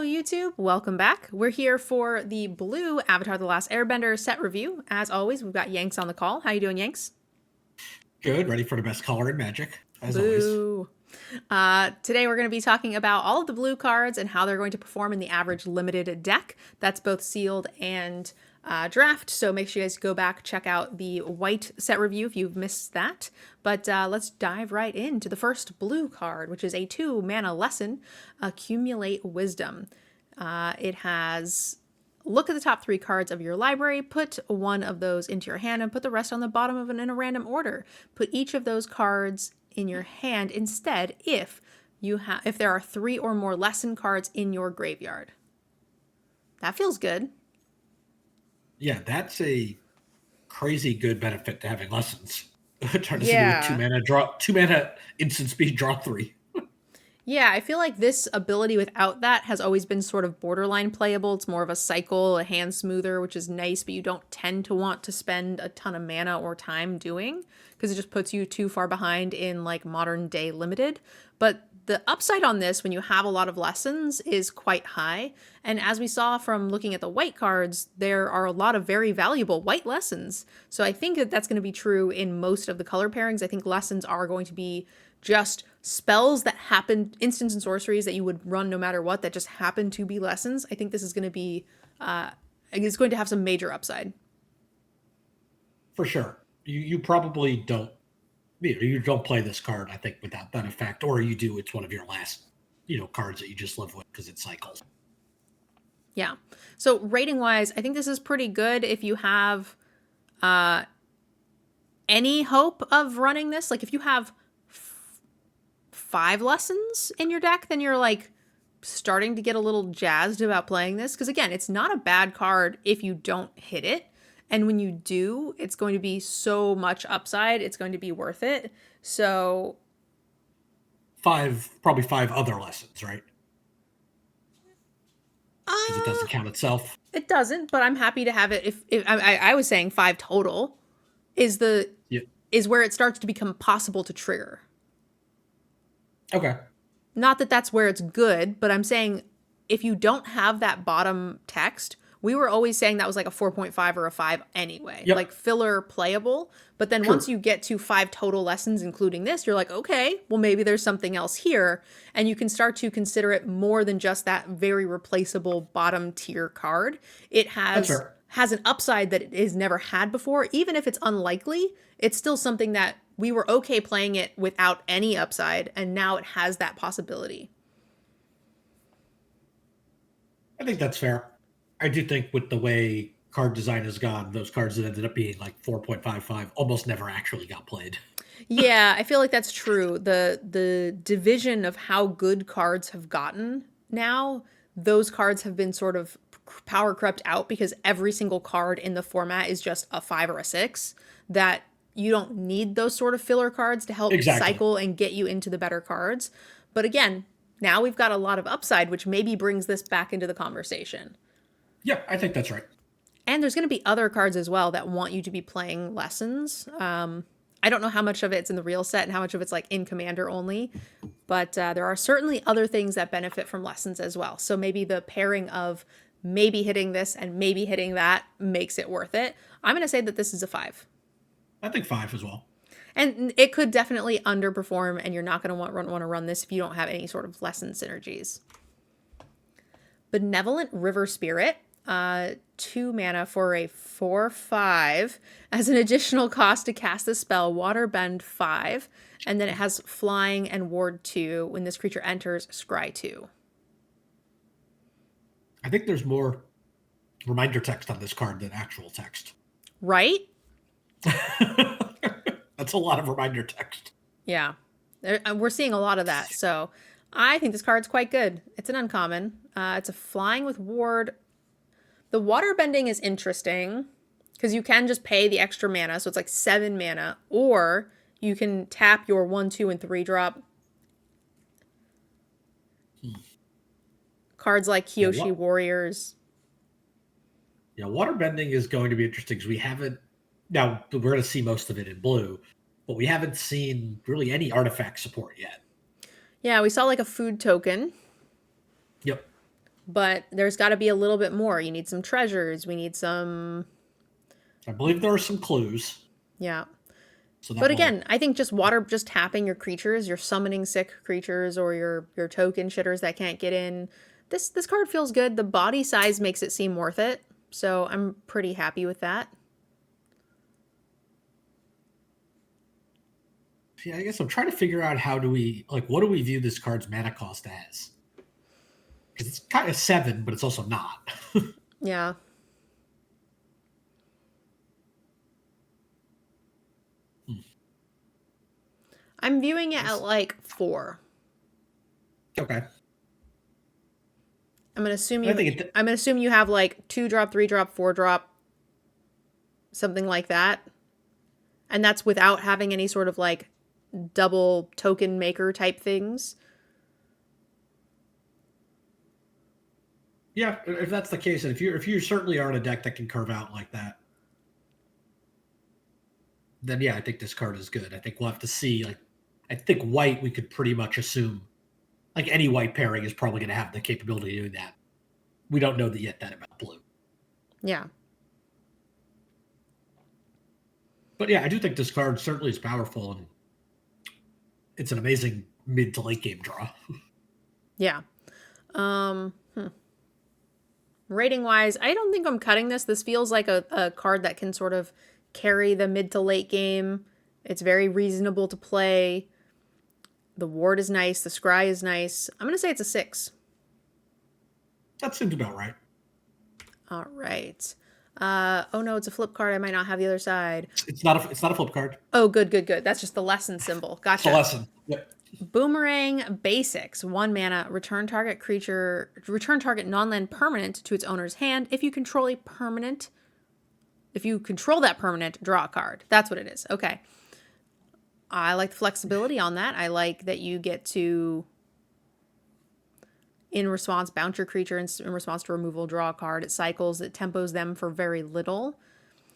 YouTube, welcome back. We're here for the blue Avatar The Last Airbender set review. As always, we've got Yanks on the call. How you doing, Yanks? Good, ready for the best color in Magic, as always. Boo. Today we're going to be talking about all of the blue cards and how they're going to perform in the average limited deck. That's both sealed and draft, so make sure you guys go back, check out the white set review if you've missed that. But let's dive right into the first blue card, which is a 2-mana lesson, Accumulate Wisdom. It has look at the top 3 cards of your library, put one of those into your hand, and put the rest on the bottom of it in a random order. Put each of those cards in your hand instead if there are 3 or more lesson cards in your graveyard. That feels good. Yeah, that's a crazy good benefit to having lessons. Trying to see with 2-mana instant speed draw 3. Yeah, I feel like this ability without that has always been sort of borderline playable. It's more of a cycle, a hand smoother, which is nice, but you don't tend to want to spend a ton of mana or time doing because it just puts you too far behind in like modern day limited. But the upside on this when you have a lot of lessons is quite high. And as we saw from looking at the white cards, there are a lot of very valuable white lessons. So I think that that's going to be true in most of the color pairings. I think lessons are going to be just spells that happen, instants and sorceries that you would run no matter what, that just happen to be lessons. I think this is going to be, it's going to have some major upside. For sure. You probably don't, you don't play this card, I think, without that effect. Or you do, it's one of your last, cards that you just live with because it cycles. Yeah. So rating wise, I think this is pretty good if you have any hope of running this. Like if you have 5 lessons in your deck, then you're like starting to get a little jazzed about playing this. Because again, it's not a bad card if you don't hit it. And when you do, it's going to be so much upside. It's going to be worth it. So probably 5 other lessons, right? Because it doesn't count itself. It doesn't, but I'm happy to have it. If I was saying 5 total is where it starts to become possible to trigger. Okay. Not that that's where it's good, but I'm saying if you don't have that bottom text, we were always saying that was like a 4.5 or a 5 anyway. Yep. Like filler playable. But then once you get to 5 total lessons, including this, you're like, okay, well, maybe there's something else here. And you can start to consider it more than just that very replaceable bottom tier card. It has an upside that it has never had before. Even if it's unlikely, it's still something that we were okay playing it without any upside, and now it has that possibility. I think that's fair. I do think with the way card design has gone, those cards that ended up being like 4.55 almost never actually got played. Yeah, I feel like that's true. The division of how good cards have gotten now, those cards have been sort of power crept out because every single card in the format is just a 5 or a 6, that you don't need those sort of filler cards to help cycle and get you into the better cards. But again, now we've got a lot of upside, which maybe brings this back into the conversation. Yeah, I think that's right. And there's going to be other cards as well that want you to be playing lessons. I don't know how much of it's in the real set and how much of it's like in Commander only, but there are certainly other things that benefit from lessons as well. So maybe the pairing of maybe hitting this and maybe hitting that makes it worth it. I'm going to say that this is a 5. I think 5 as well. And it could definitely underperform, and you're not going to want to run this if you don't have any sort of lesson synergies. Benevolent River Spirit, 2 mana for a 4/5 as an additional cost to cast the spell Waterbend 5, and then it has flying and ward 2. When this creature enters, scry 2. I think there's more reminder text on this card than actual text. Right? That's a lot of reminder text. Yeah. We're seeing a lot of that. So I think this card's quite good. It's an uncommon. It's a flying with ward. The water bending is interesting because you can just pay the extra mana. So it's like 7 mana. Or you can tap your 1, 2, and 3 drop. Cards like Kyoshi Warriors. Yeah, water bending is going to be interesting because we haven't. Now, we're going to see most of it in blue, but we haven't seen really any artifact support yet. Yeah, we saw like a food token. Yep. But there's got to be a little bit more. You need some treasures. We need some. I believe there are some clues. Yeah. So that But will. again, I think just tapping your creatures, your summoning sick creatures, or your token shitters that can't get in. This card feels good. The body size makes it seem worth it, so I'm pretty happy with that. Yeah, I guess I'm trying to figure out how do we what do we view this card's mana cost as? Because it's kind of 7, but it's also not. Yeah. I'm viewing it at like 4. Okay. I'm gonna assume I you. think I'm gonna assume you have like 2-drop, 3-drop, 4-drop, something like that, and that's without having any sort of like double token maker type things. yeah, if that's the case, and if you certainly are in a deck that can curve out like that, then yeah, I think this card is good. I think we'll have to see. I think white we could pretty much assume any white pairing is probably going to have the capability of doing that. We don't know that yet that about blue. Yeah. But yeah, I do think this card certainly is powerful, and it's an amazing mid to late game draw. Yeah. Um. Hmm. Rating wise, I don't think I'm cutting this. This feels like a card that can sort of carry the mid to late game. It's very reasonable to play. The ward is nice. The scry is nice. I'm going to say it's a 6. That seems about right. All right. Oh no, it's a flip card. I might not have the other side. It's not a flip card. Oh, good, good, good. That's just the lesson symbol. It's Gotcha. a lesson. Yep. Boomerang basics. 1 mana. Return target non-land permanent to its owner's hand. If you control that permanent, draw a card. That's what it is. Okay. I like the flexibility on that. I like that you get to, in response, bounce your creature in response to removal, draw a card. It cycles. It tempos them for very little.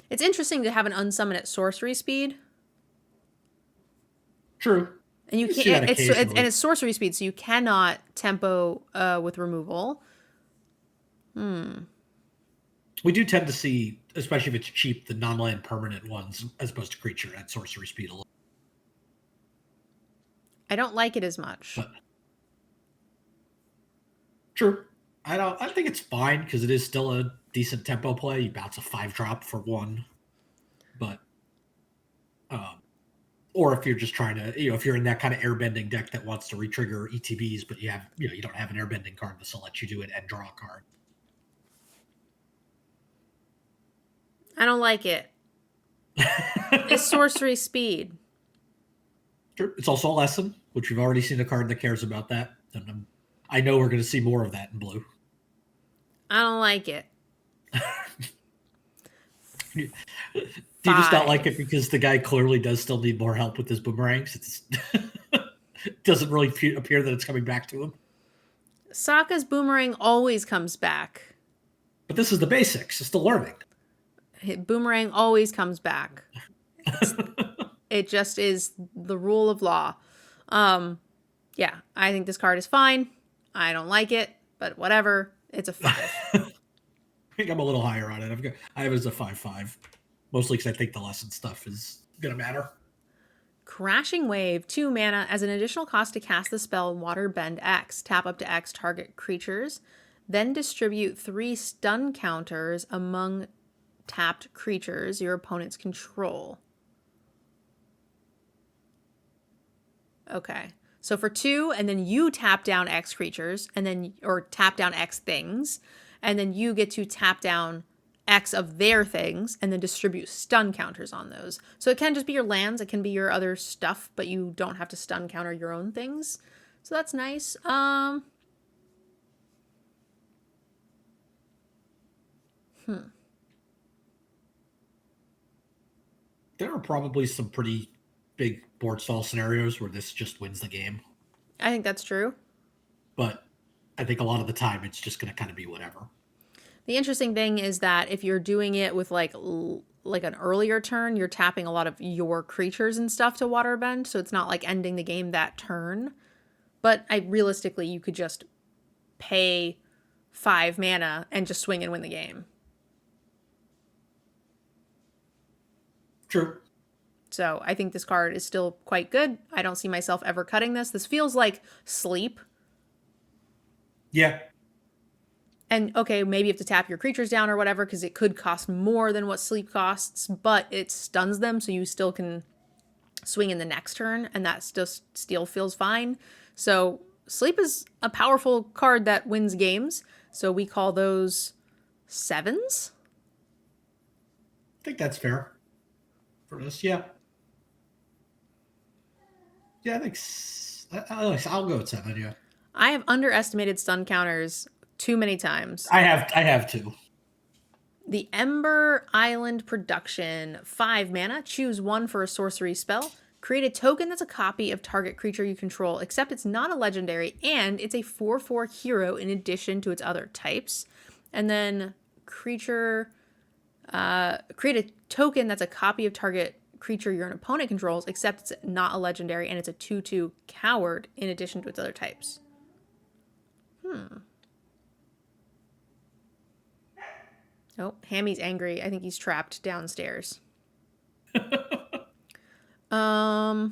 It's interesting to have an unsummon at sorcery speed. True. And you can't. It's sorcery speed, so you cannot tempo with removal. We do tend to see, especially if it's cheap, the non-land permanent ones as opposed to creature at sorcery speed a little. I don't like it as much. But true. I think it's fine because it is still a decent tempo play. You bounce a 5-drop for 1, but or if you're just trying to, if you're in that kind of airbending deck that wants to retrigger ETBs, but you don't have an airbending card that will let you do it and draw a card. I don't like it. It's sorcery speed. Sure. It's also a lesson, which we've already seen a card that cares about that. And I know we're going to see more of that in blue. I don't like it. Do you just not like it because the guy clearly does still need more help with his boomerangs? It doesn't really appear that it's coming back to him. Sokka's boomerang always comes back. But this is the basics. It's still learning. Boomerang always comes back. It just is the rule of law. Yeah, I think this card is fine. I don't like it, but whatever. It's a 5. I think I'm a little higher on it. I have it as a 5/5, mostly because I think the lesson stuff is gonna matter. Crashing Wave, 2 mana. As an additional cost to cast the spell Waterbend X, tap up to X target creatures, then distribute 3 stun counters among tapped creatures your opponents control. Okay. So for 2, and then you tap down X creatures, or tap down X things, and then you get to tap down X of their things, and then distribute stun counters on those. So it can just be your lands, it can be your other stuff, but you don't have to stun counter your own things. So that's nice. There are probably some pretty big board stall scenarios where this just wins the game. I think that's true. But I think a lot of the time it's just going to kind of be whatever. The interesting thing is that if you're doing it with like an earlier turn, you're tapping a lot of your creatures and stuff to waterbend, so it's not like ending the game that turn. But realistically, you could just pay 5 mana and just swing and win the game. True. So I think this card is still quite good. I don't see myself ever cutting this. This feels like sleep. Yeah. And okay, maybe you have to tap your creatures down or whatever because it could cost more than what sleep costs, but it stuns them so you still can swing in the next turn, and that still feels fine. So sleep is a powerful card that wins games. So we call those 7s. I think that's fair for this. Yeah. Yeah, I think I'll go with 7. Yeah. I have underestimated stun counters too many times. I have too. The Ember Island production, 5 mana, choose 1 for a sorcery spell. Create a token that's a copy of target creature you control, except it's not a legendary, and it's a 4/4 hero in addition to its other types. And then create a token that's a copy of target creature your opponent controls, except it's not a legendary, and it's a 2/2 coward in addition to its other types. Oh, Hammy's angry. I think he's trapped downstairs. 5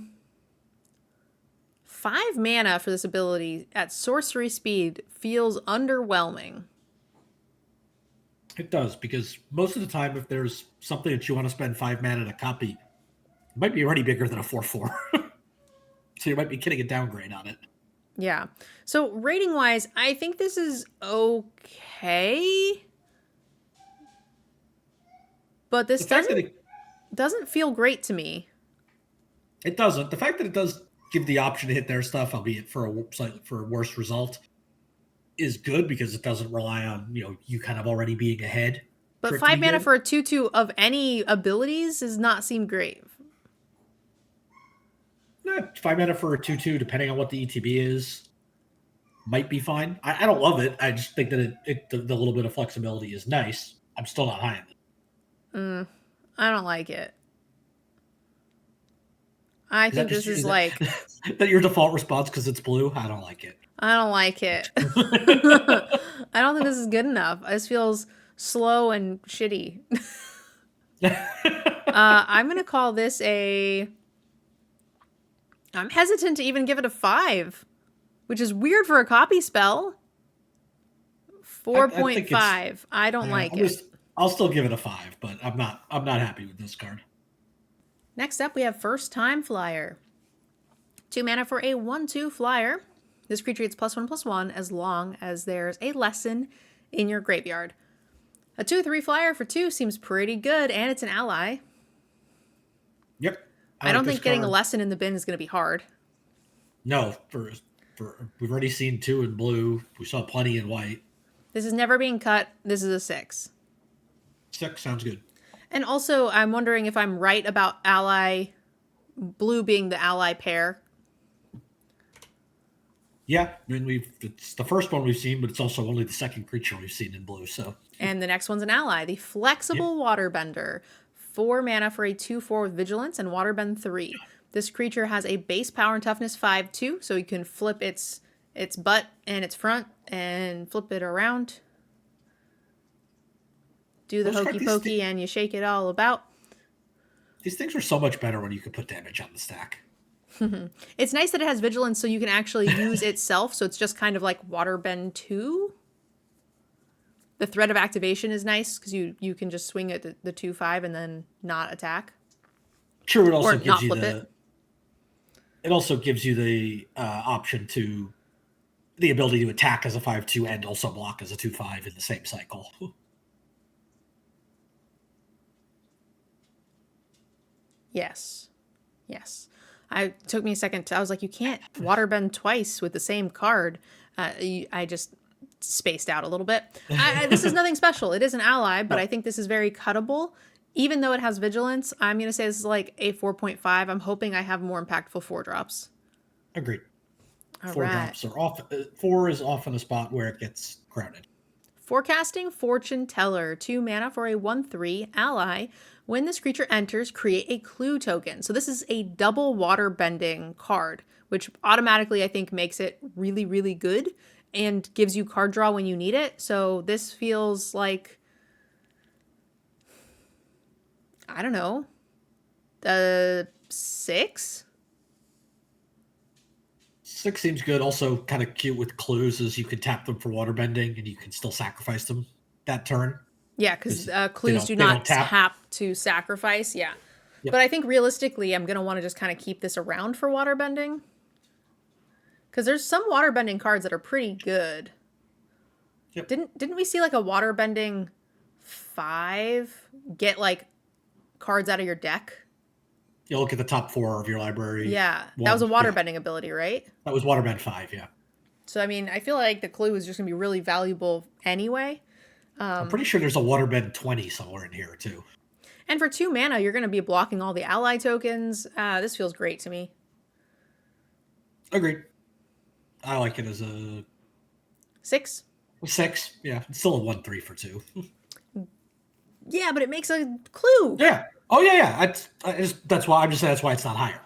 mana for this ability at sorcery speed feels underwhelming. It does, because most of the time, if there's something that you want to spend 5 mana to copy, it might be already bigger than a 4/4. So you might be getting a downgrade on it. Yeah. So rating wise, I think this is okay. But this doesn't feel great to me. It doesn't. The fact that it does give the option to hit their stuff, albeit for a worse result, is good because it doesn't rely on you kind of already being ahead. But 5 mana for a 2/2 of any abilities does not seem great. 5 mana for a 2/2, depending on what the ETB is, might be fine. I don't love it. I just think that the little bit of flexibility is nice. I'm still not high on it. I don't like it. I think this is like... that your default response because it's blue? I don't like it. I don't like it. I don't think this is good enough. This feels slow and shitty. I'm going to call this a... I'm hesitant to even give it a 5, which is weird for a copy spell. 4.5. I don't like it. I'll still give it a 5, but I'm not happy with this card. Next up, we have First Time Flyer. 2 mana for a 1/2 flyer. This creature gets +1/+1 as long as there's a lesson in your graveyard. A 2/3 flyer for 2 seems pretty good, and it's an ally. Yep. I don't think getting a lesson in the bin is going to be hard. No, we've already seen 2 in blue. We saw plenty in white. This is never being cut. This is a 6. 6 sounds good. And also, I'm wondering if I'm right about ally, blue being the ally pair. Yeah, I mean it's the first one we've seen, but it's also only the second creature we've seen in blue. So. And the next one's an ally, the Flexible Waterbender. 4 mana for a 2/4 with Vigilance and Waterbend 3. This creature has a base power and toughness 5/2, so you can flip its butt and its front and flip it around. Do the hokey pokey and you shake it all about. These things are so much better when you can put damage on the stack. It's nice that it has Vigilance so you can actually use itself, so it's just kind of like Waterbend 2. The threat of activation is nice because you can just swing at the 2/5 and then not attack. True, it also gives you it also gives you the option to the ability to attack as a 5/2 and also block as a 2/5 in the same cycle. Yes. It took me a second. I was like, you can't waterbend twice with the same card. I just spaced out a little bit. This is nothing special. It is an ally, but I think this is very cuttable. Even though it has Vigilance, I'm going to say this is like a 4.5. I'm hoping I have more impactful 4-drops. Agreed. All 4-drops are off. 4 is often a spot where it gets crowded. Forecasting Fortune Teller. 2 mana for a 1/3 ally. When this creature enters, create a clue token. So this is a double water bending card, which automatically I think makes it really, really good. and gives you card draw when you need it. So this feels like, I don't know, 6? 6 seems good. Also, kind of cute with clues is you can tap them for waterbending and you can still sacrifice them that turn. Yeah, because They clues do they not don't tap. tap to sacrifice. Yeah. Yep. But I think realistically, I'm going to want to just kind of keep this around for waterbending. Because there's some waterbending cards that are pretty good. Yep. Didn't we see like a waterbending 5 get like cards out of your deck? You look at the top 4 of your library. Yeah, that was a waterbending ability, right? That was waterbend 5, yeah. So I mean, I feel like the clue is just gonna be really valuable anyway. I'm pretty sure there's a waterbend 20 somewhere in here too. And for 2 mana, you're gonna be blocking all the ally tokens. This feels great to me. Agreed. I like it as a 6. 6. Yeah, it's still a 1/3 for 2. Yeah, but it makes a clue. Yeah. Oh yeah. That's why I'm just saying that's why it's not higher.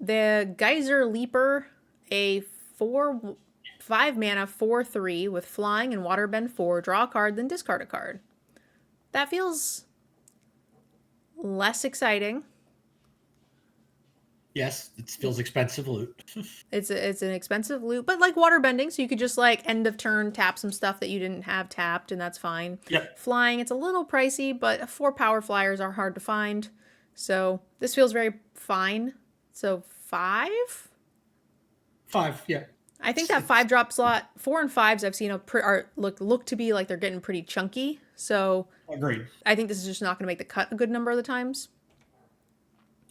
The Geyser Leaper, a 5 mana 4/3 with flying and waterbend 4. Draw a card, then discard a card. That feels less exciting. Yes, it feels expensive loot. It's an expensive loot, but like waterbending, so you could just like end of turn tap some stuff that you didn't have tapped, and that's fine. Yep. Flying, it's a little pricey, but 4 power flyers are hard to find, so this feels very fine. So 5. 5, yeah. I think that 5 drop slot, 4 and 5s I've seen look to be like they're getting pretty chunky. So Agreed. I think this is just not going to make the cut a good number of the times.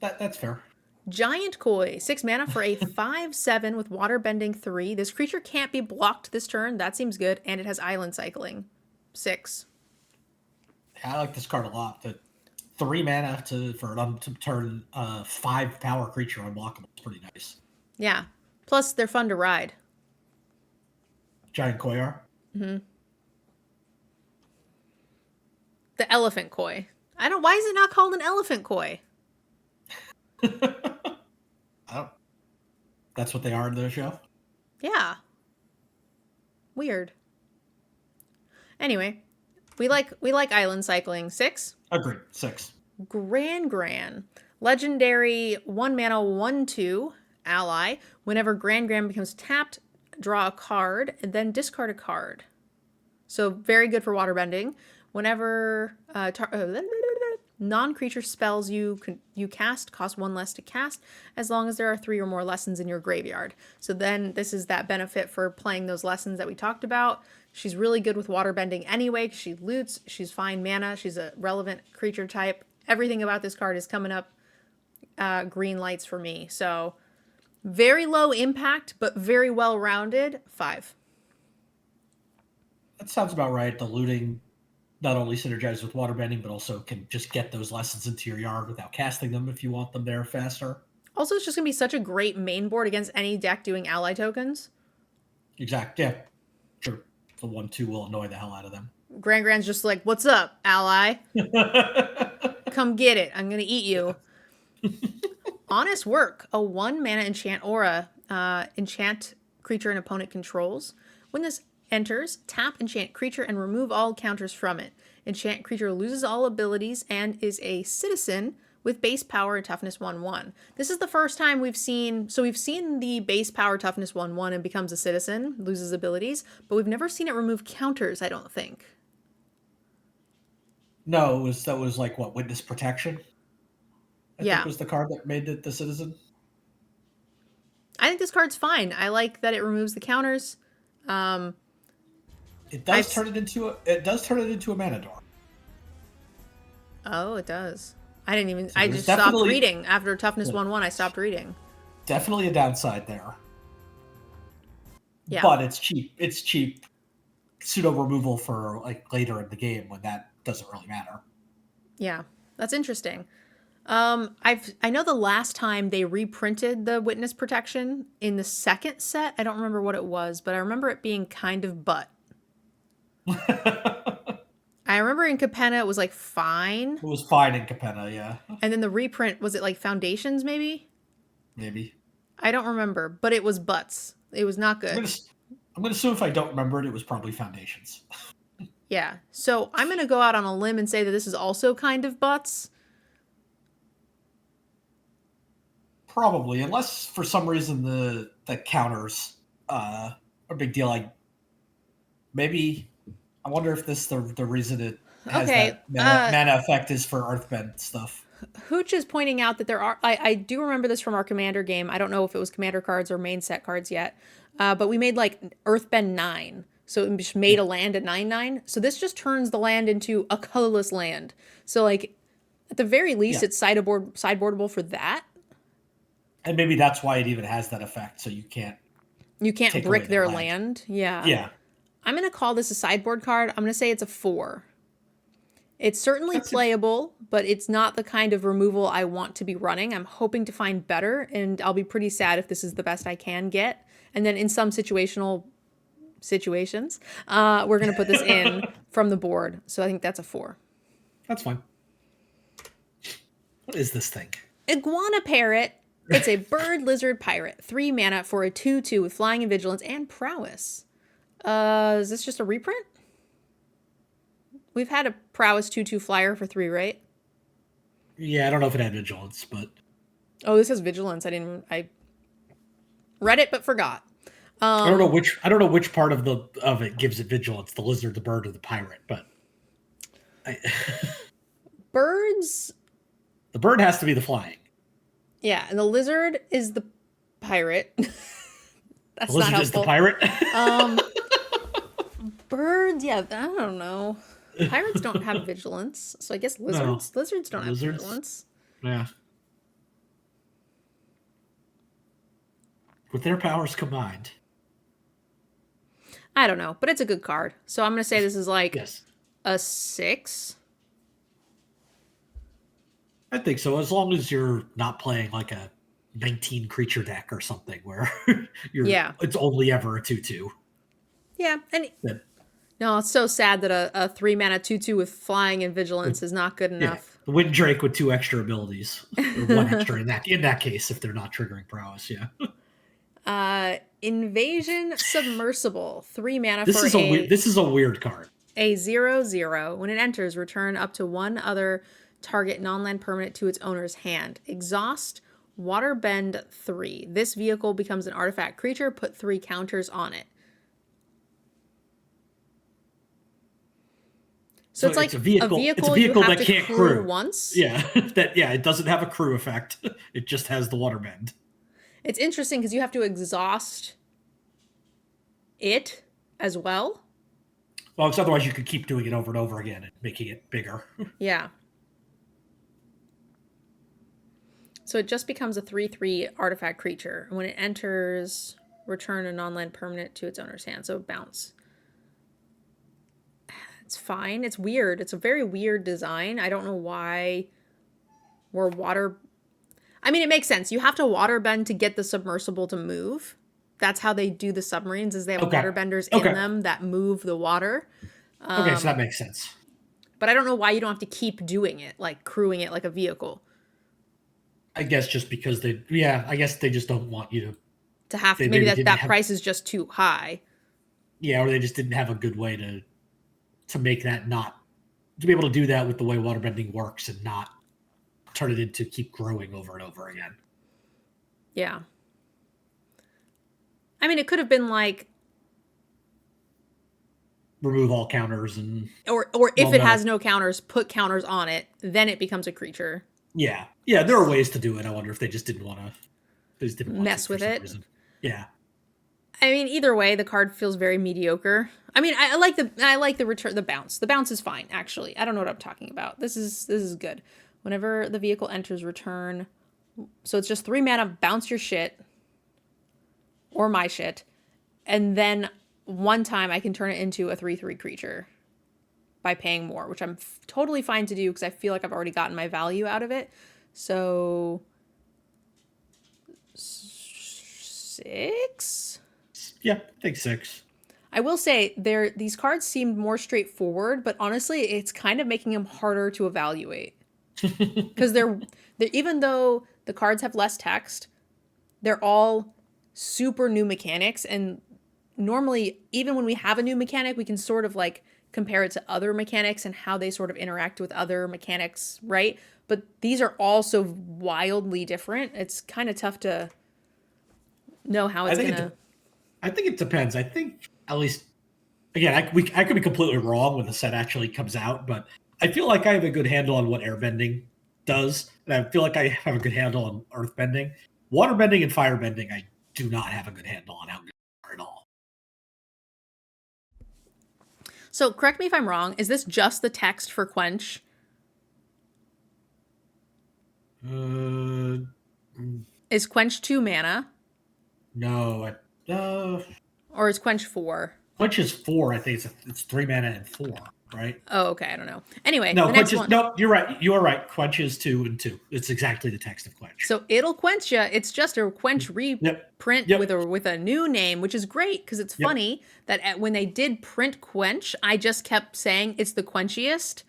That's fair. Giant Koi, 6 mana for a 5/7 with waterbending 3. This creature can't be blocked this turn. That seems good. And it has island cycling. 6. Yeah, I like this card a lot. The 3 mana for an to turn 5 power creature unblockable is pretty nice. Yeah. Plus, they're fun to ride. Giant Koi are? Mm-hmm. The Elephant Koi. Why is it not called an Elephant Koi? Oh. That's what they are in the show? Yeah. Weird. Anyway, we like island cycling. 6. Agreed. 6. Gran. Legendary 1 mana 1/2 ally. Whenever Gran becomes tapped, draw a card and then discard a card. So very good for waterbending. Whenever non-creature spells you cast cost 1 less to cast, as long as there are 3 or more lessons in your graveyard. So then this is that benefit for playing those lessons that we talked about. She's really good with waterbending anyway, because she loots, she's fine mana, she's a relevant creature type. Everything about this card is coming up green lights for me. So very low impact, but very well-rounded. 5. That sounds about right. The looting not only synergizes with waterbending, but also can just get those lessons into your yard without casting them if you want them there faster. Also, it's just going to be such a great main board against any deck doing ally tokens. Exact. Yeah. Sure. The 1/2 will annoy the hell out of them. Gran's just like, what's up, ally? Come get it. I'm going to eat you. Honest Work. A 1 mana enchant aura. Enchant creature an opponent controls. When this enters, tap enchant creature and remove all counters from it. Enchant creature loses all abilities and is a citizen with base power and toughness 1/1. This is the first time we've seen the base power toughness 1/1 and becomes a citizen, loses abilities, but we've never seen it remove counters, I don't think. No, that was like what, Witness Protection? I Yeah. think was the card that made it the citizen. I think this card's fine. I like that it removes the counters. It does turn it into a mana door. Oh, it does. I didn't even. So I just stopped reading after toughness 1/1. I stopped reading. Definitely a downside there. Yeah, but it's cheap. It's cheap pseudo removal for like later in the game when that doesn't really matter. Yeah, that's interesting. I know the last time they reprinted the Witness Protection in the second set. I don't remember what it was, but I remember it being kind of butt. I remember in Capenna it was like fine. It was fine in Capenna, yeah. And then the reprint, was it like Foundations maybe? Maybe. I don't remember, but it was butts. It was not good. I'm going to assume if I don't remember it, it was probably Foundations. Yeah. So I'm going to go out on a limb and say that this is also kind of butts. Probably, unless for some reason the counters are a big deal. Like maybe I wonder if this the reason it has Okay. that mana effect is for Earthbend stuff. Hooch is pointing out that there are. I do remember this from our Commander game. I don't know if it was Commander cards or main set cards yet, but we made like Earthbend 9. So it just made a land at 9/9. So this just turns the land into a colorless land. So like at the very least, it's sideboardable for that. And maybe that's why it even has that effect. So you can't brick their land. Yeah. Yeah. I'm gonna call this a sideboard card. I'm gonna say it's a 4. It's certainly playable, but it's not the kind of removal I want to be running. I'm hoping to find better, and I'll be pretty sad if this is the best I can get. And then in some situations, we're going to put this in from the board. So I think that's a 4. That's fine. What is this thing? Iguana Parrot. It's a bird lizard pirate. 3 mana for a 2/2 with flying and vigilance and prowess. Is this just a reprint? We've had a prowess 2/2 flyer for 3, right? Yeah, I don't know if it had vigilance, but oh, this has vigilance. I read it but forgot. I don't know which part of it gives it vigilance, the lizard, the bird, or the pirate, but birds. The bird has to be the flying. Yeah, and the lizard is the pirate. That's the lizard not helpful. Is the pirate. Birds, yeah, I don't know. Pirates don't have vigilance, so I guess lizards don't have vigilance. Yeah. With their powers combined. I don't know, but it's a good card. So I'm going to say this is like a 6. I think so, as long as you're not playing like a 19 creature deck or something where it's only ever a 2/2. Yeah, and no, it's so sad that a 3 mana 2/2 with flying and vigilance is not good enough. The Wind Drake with 2 extra abilities, or 1 extra in that case if they're not triggering prowess. Yeah. Invasion Submersible, 3 mana this is a weird card. A 0/0. When it enters, return up to 1 other target non-land permanent to its owner's hand. Exhaust. Waterbend 3. This vehicle becomes an artifact creature. Put 3 counters on it. So it's like a vehicle that can't crew once. Yeah, it doesn't have a crew effect. It just has the waterbend. It's interesting because you have to exhaust it as well. Well, because otherwise you could keep doing it over and over again and making it bigger. Yeah. So it just becomes a 3/3 artifact creature. When it enters, return a non-land permanent to its owner's hand. So bounce. It's fine. It's weird. It's a very weird design. I don't know why we're water... I mean, it makes sense. You have to waterbend to get the submersible to move. That's how they do the submarines, is they have waterbenders in them that move the water. Okay, so that makes sense. But I don't know why you don't have to keep doing it, like crewing it like a vehicle. I guess just because I guess they just don't want you to have to. Maybe that price is just too high. Yeah, or they just didn't have a good way to make that to be able to do that with the way waterbending works and not turn it into keep growing over and over again. Yeah. I mean, it could have been like remove all counters and or if it has no counters, put counters on it, then it becomes a creature. Yeah. Yeah, there are ways to do it. I wonder if they just didn't want to mess with it. Reason. Yeah. I mean, either way, the card feels very mediocre. I mean, I like the return, the bounce. The bounce is fine, actually. I don't know what I'm talking about. This is good. Whenever the vehicle enters, return. So it's just 3 mana, bounce your shit. Or my shit. And then one time I can turn it into a 3/3 creature by paying more, which I'm totally fine to do because I feel like I've already gotten my value out of it. So 6? Yeah, I think 6. I will say these cards seemed more straightforward, but honestly, it's kind of making them harder to evaluate. Because they're even though the cards have less text, they're all super new mechanics, and normally, even when we have a new mechanic, we can sort of like compare it to other mechanics and how they sort of interact with other mechanics, right? But these are all so wildly different. It's kind of tough to know how I it's think gonna. I think it depends. I think at least again, I could be completely wrong when the set actually comes out, but I feel like I have a good handle on what airbending does, and I feel like I have a good handle on earthbending. Waterbending and firebending, I do not have a good handle on how good they are at all. So correct me if I'm wrong. Is this just the text for quench? Uh, Is quench 2 mana no, or is quench 4? Quench is 4. I think it's 3 mana and 4, right? Oh, okay. I don't know. Anyway, No, the Quench next is one. no. You're right. You are right. Quench is 2 and 2. It's exactly the text of Quench. So it'll quench you. It's just a quench Yep. reprint Yep. with a new name, which is great because it's Yep. funny that when they did print quench, I just kept saying it's the quenchiest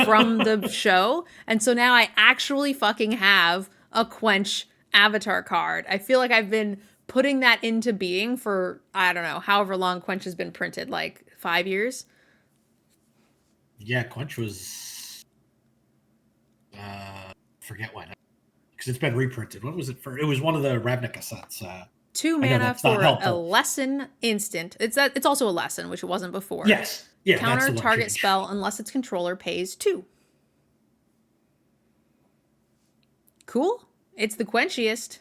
from the show, and so now I actually fucking have a quench avatar card. I feel like I've been putting that into being for I don't know however long quench has been printed, like 5 years. Yeah, Quench was forget when because it's been reprinted. What was it for? It was one of the Ravnica sets. Two I know mana that's not for a helpful. lesson instant. It's also a lesson, which it wasn't before. Yes. Yeah, that's Counter the one target change. spell unless its controller pays 2. Cool. It's the quenchiest.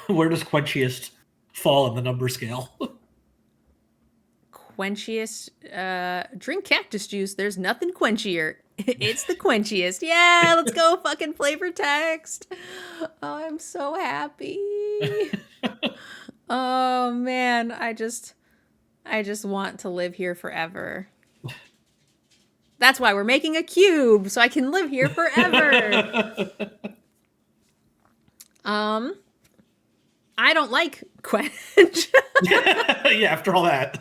Where does Quenchiest fall in the number scale? Quenchiest. Drink cactus juice. There's nothing quenchier. It's the quenchiest. Yeah, let's go fucking flavor text. Oh, I'm so happy. Oh man, I just want to live here forever. That's why we're making a cube so I can live here forever. I don't like quench. Yeah, after all that,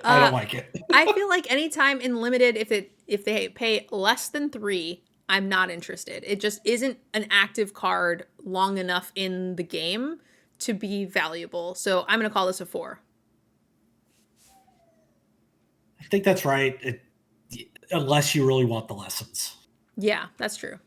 I don't like it. I feel like anytime in limited, if they pay less than 3, I'm not interested. It just isn't an active card long enough in the game to be valuable. So I'm gonna call this a 4. I think that's right. Unless you really want the lessons. Yeah, that's true.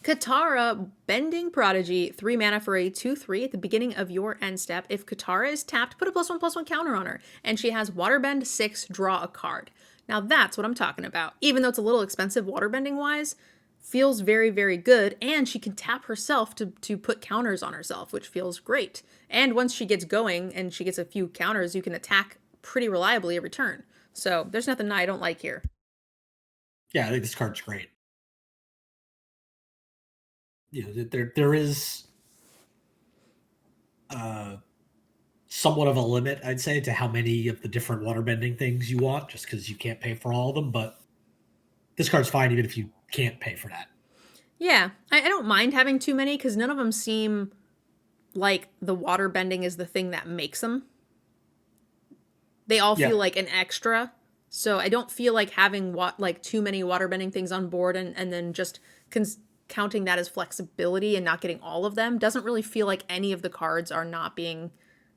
Katara, Bending Prodigy, 3 mana for a 2/3 at the beginning of your end step. If Katara is tapped, put a +1/+1 counter on her. And she has Waterbend 6, draw a card. Now that's what I'm talking about. Even though it's a little expensive waterbending wise, feels very, very good. And she can tap herself to put counters on herself, which feels great. And once she gets going and she gets a few counters, you can attack pretty reliably every turn. So there's nothing I don't like here. Yeah, I think this card's great. There is somewhat of a limit, I'd say, to how many of the different waterbending things you want, just because you can't pay for all of them. But this card's fine even if you can't pay for that. Yeah, I don't mind having too many because none of them seem like the waterbending is the thing that makes them. They all feel like an extra. So I don't feel like having like too many waterbending things on board and then just counting that as flexibility and not getting all of them doesn't really feel like any of the cards are not being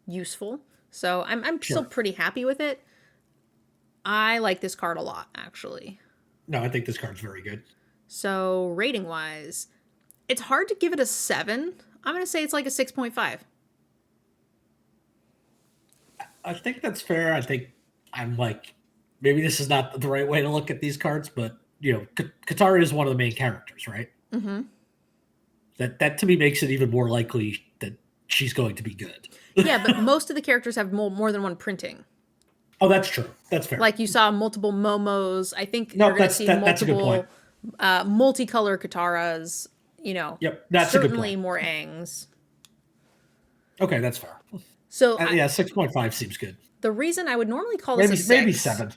useful. So I'm still pretty happy with it. I like this card a lot, actually. No, I think this card's very good. So rating wise, it's hard to give it a 7. I'm going to say it's like a 6.5. I think that's fair. I think I'm like, maybe this is not the right way to look at these cards, but Katara is one of the main characters, right? Mm-hmm. That to me makes it even more likely that she's going to be good. Yeah, but most of the characters have more than one printing. Oh, that's true. That's fair. Like you saw multiple Momos. I think No, you're going to see that's a good multiple point. multicolor Kataras. Yep, that's certainly a good point. more Aangs. Okay, that's fair. So yeah, 6.5 seems good. The reason I would normally call this a 6. Maybe 7.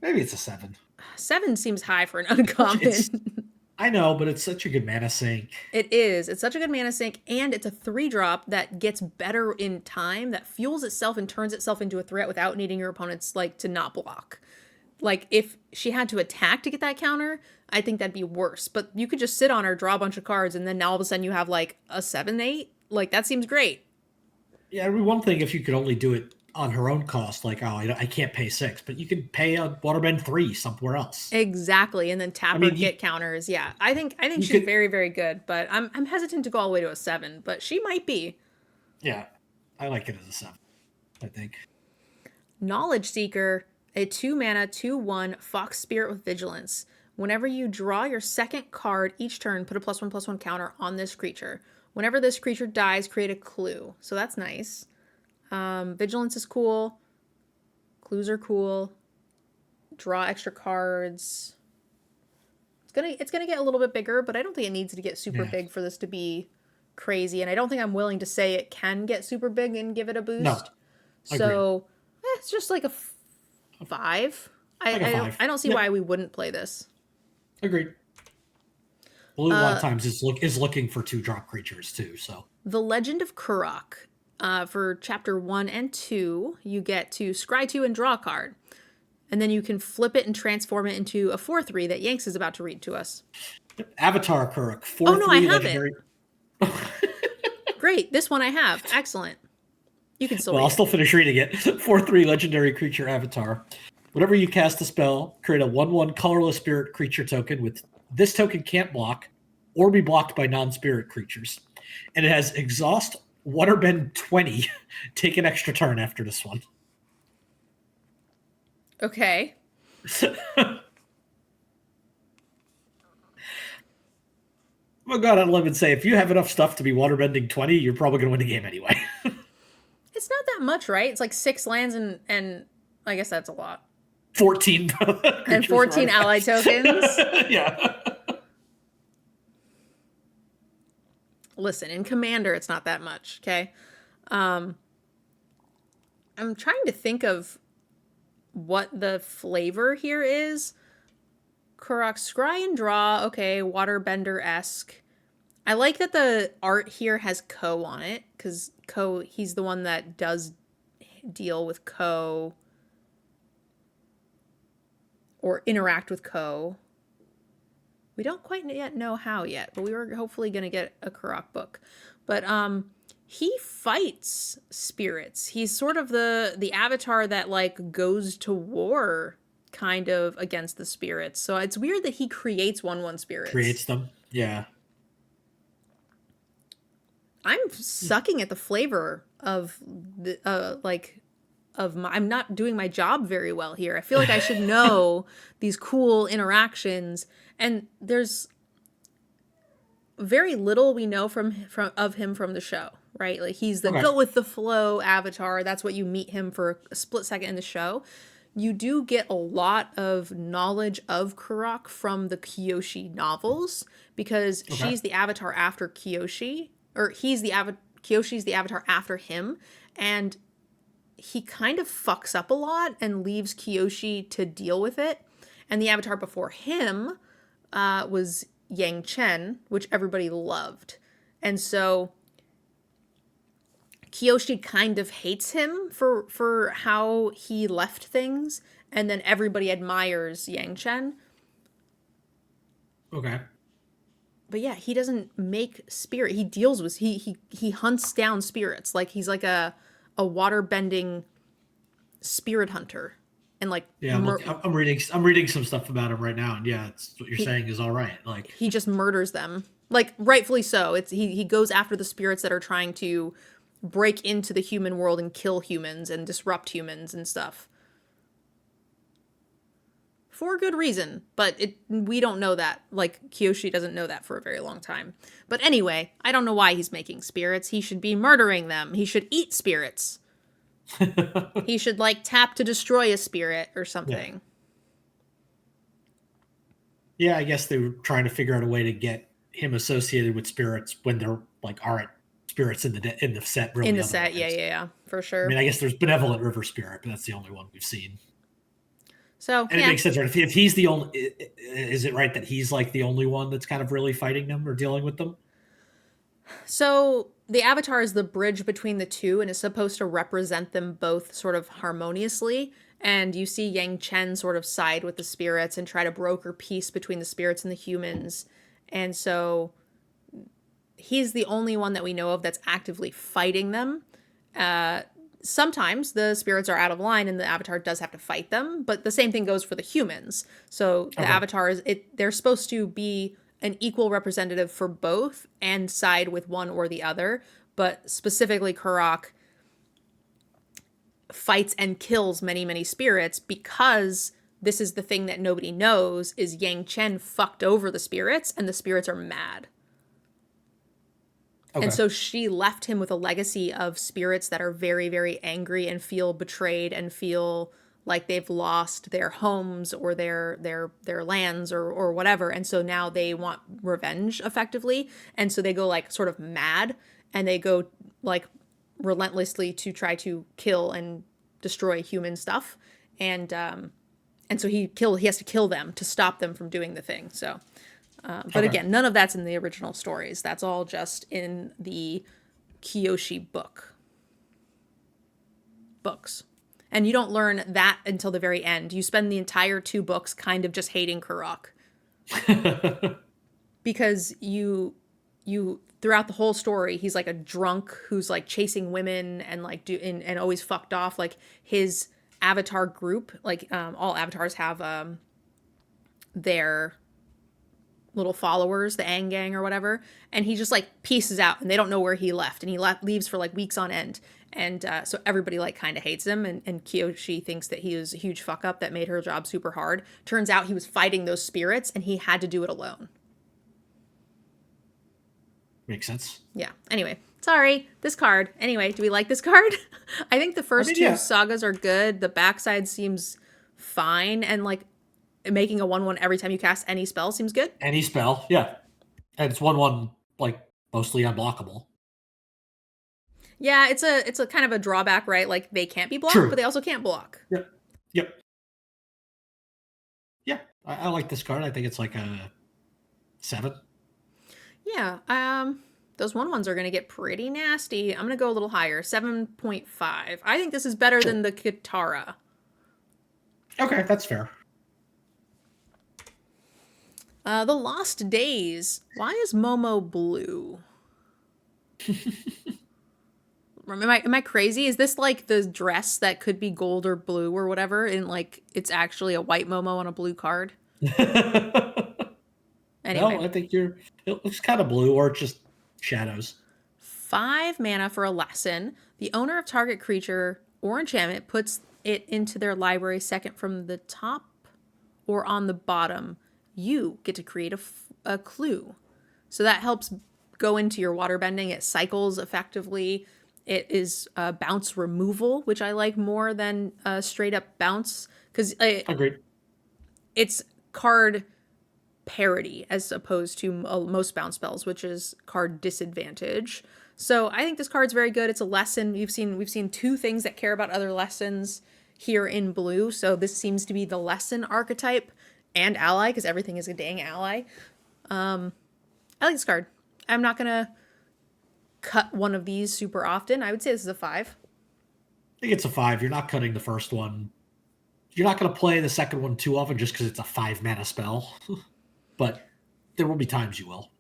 Maybe it's a 7. 7 seems high for an uncommon. I know, but it's such a good mana sink. It is. It's such a good mana sink, and it's a 3-drop that gets better in time, that fuels itself and turns itself into a threat without needing your opponents to not block. Like, if she had to attack to get that counter, I think that'd be worse. But you could just sit on her, draw a bunch of cards, and then now all of a sudden you have, like, a 7/8. Like, that seems great. Yeah, I mean, one thing if you could only do it on her own cost, like, oh, I can't pay 6, but you could pay a Waterbend 3 somewhere else. Exactly, and then I tap her mean, get counters. Yeah, I think you she's could, very very good, but I'm hesitant to go all the way to a 7, but she might be. yeah, I like it as a 7, I think. Knowledge Seeker, a 2 mana 2/1 Fox Spirit with Vigilance. Whenever you draw your second card each turn, put a +1/+1 counter on this creature. Whenever this creature dies, create a clue. So that's nice. Vigilance is cool. Clues are cool. Draw extra cards. It's gonna get a little bit bigger, but I don't think it needs to get super Yeah. big for this to be crazy. And I don't think I'm willing to say it can get super big and give it a No, boost. agreed. So it's just like a 5. Like a 5. I don't see Yeah, why we wouldn't play this. agreed. Blue a lot of times is looking for 2-drop creatures too, so. The Legend of Kurok. For chapter 1 and 2, you get to scry 2 and draw a card. And then you can flip it and transform it into a 4/3 that Yanks is about to read to us. Avatar Kuruk, 4/3 Oh no, I have legendary. Great, this one I have. Excellent. You can still Well, read I'll it. still finish reading it. 4/3 legendary creature Avatar. Whenever you cast a spell, create a 1/1 colorless spirit creature token with this token can't block or be blocked by non-spirit creatures. And it has exhaust Waterbend 20. Take an extra turn after this one. Okay. Well, God, I'd love and say if you have enough stuff to be waterbending 20, you're probably going to win the game anyway. It's not that much, right? It's like 6 lands and I guess that's a lot. 14 And 14 ally tokens. Yeah. Listen, in Commander, it's not that much, okay? I'm trying to think of what the flavor here is. Kurok, scry and draw, okay, waterbender-esque. I like that the art here has Ko on it, because Ko, he's the one that does deal with Ko or interact with Ko. We don't quite yet know how yet, but we were hopefully going to get a Kurok book. But he fights spirits. He's sort of the avatar that like goes to war kind of against the spirits. So it's weird that he creates 1/1 spirits. Creates them. Yeah. I'm sucking at the flavor of the I'm not doing my job very well here. I feel like I should know these cool interactions, and there's very little we know of him from the show, right? Like he's the go with the flow avatar. That's what you meet him for a split second in the show. You do get a lot of knowledge of Kurok from the Kyoshi novels because she's the avatar after Kyoshi, or Kyoshi's the avatar after him, and he kind of fucks up a lot and leaves Kyoshi to deal with it. And the avatar before him was Yang Chen, which everybody loved. And so Kyoshi kind of hates him for how he left things, and then everybody admires Yang Chen. Okay. But yeah, he doesn't make spirit. He deals with he hunts down spirits. Like he's like a water bending spirit hunter. And like yeah, I'm reading some stuff about him right now, and yeah, it's what you're saying is all right. Like he just murders them, like rightfully so. It's he goes after the spirits that are trying to break into the human world and kill humans and disrupt humans and stuff for good reason. But we don't know that. Like Kyoshi doesn't know that for a very long time. But anyway, I don't know why he's making spirits. He should be murdering them. He should eat spirits. He should like tap to destroy a spirit or something. Yeah, I guess they were trying to figure out a way to get him associated with spirits when they're like aren't spirits in the set. Really, in the set, yeah, for sure. I mean, I guess there's benevolent river spirit, but that's the only one we've seen. So and it makes sense, right? If he's the only, is it right that he's like the only one that's kind of really fighting them or dealing with them? So the avatar is the bridge between the two and is supposed to represent them both sort of harmoniously. And you see Yang Chen sort of side with the spirits and try to broker peace between the spirits and the humans. And so he's the only one that we know of that's actively fighting them. Sometimes the spirits are out of line and the avatar does have to fight them, but the same thing goes for the humans. So the Okay. avatars, they're supposed to be an equal representative for both and side with one or the other. But specifically, Kurok fights and kills many, many spirits because this is the thing that nobody knows is Yang Chen fucked over the spirits and the spirits are mad. Okay. And so she left him with a legacy of spirits that are very, very angry and feel betrayed and feel like they've lost their homes or their lands or whatever. And so now they want revenge effectively. And so they go like sort of mad and they go like relentlessly to try to kill and destroy human stuff. And so he has to kill them to stop them from doing the thing. So but Okay. again, none of that's in the original stories. That's all just in the Kyoshi books. And you don't learn that until the very end. You spend the entire 2 books kind of just hating Kurok. Because you throughout the whole story, he's like a drunk who's like chasing women and like and always fucked off. Like his avatar group, like all avatars have their little followers, the Aang gang or whatever, and he just like pieces out and they don't know where he left, and he leaves for like weeks on end, and so everybody like kind of hates him, and Kyoshi thinks that he was a huge fuck up that made her job super hard. Turns out he was fighting those spirits and he had to do it alone. Makes sense. Yeah. Anyway, sorry, this card. Anyway, do we like this card? I think the first 2 yeah. sagas are good. The backside seems fine, and like making a 1/1 every time you cast any spell seems good. Any spell, yeah. And it's 1/1, like, mostly unblockable. Yeah, it's a kind of a drawback, right? Like they can't be blocked, True. but they also can't block. Yep. Yep. Yeah, I like this card. I think it's like a 7. Yeah. Those 1/1s are gonna get pretty nasty. I'm gonna go a little higher, 7.5. I think this is better than the Katara. Okay, that's fair. The Lost Days. Why is Momo blue? Am I crazy? Is this like the dress that could be gold or blue or whatever, and like it's actually a white Momo on a blue card? Anyway, No, I think it looks kind of blue, or just shadows. 5 mana for a lesson. The owner of target creature or enchantment puts it into their library second from the top or on the bottom. You get to create a clue. So that helps go into your waterbending. It cycles effectively. It is bounce removal, which I like more than straight up bounce, because Agreed. it's card parity as opposed to most bounce spells, which is card disadvantage. So I think this card's very good. It's a lesson. We've seen 2 things that care about other lessons here in blue. So this seems to be the lesson archetype and ally, because everything is a dang ally. I like this card. I'm not gonna cut one of these super often. I would say this is a 5. I think it's a 5. You're not cutting the first one. You're not going to play the second one too often just because it's a 5 mana spell. But there will be times you will.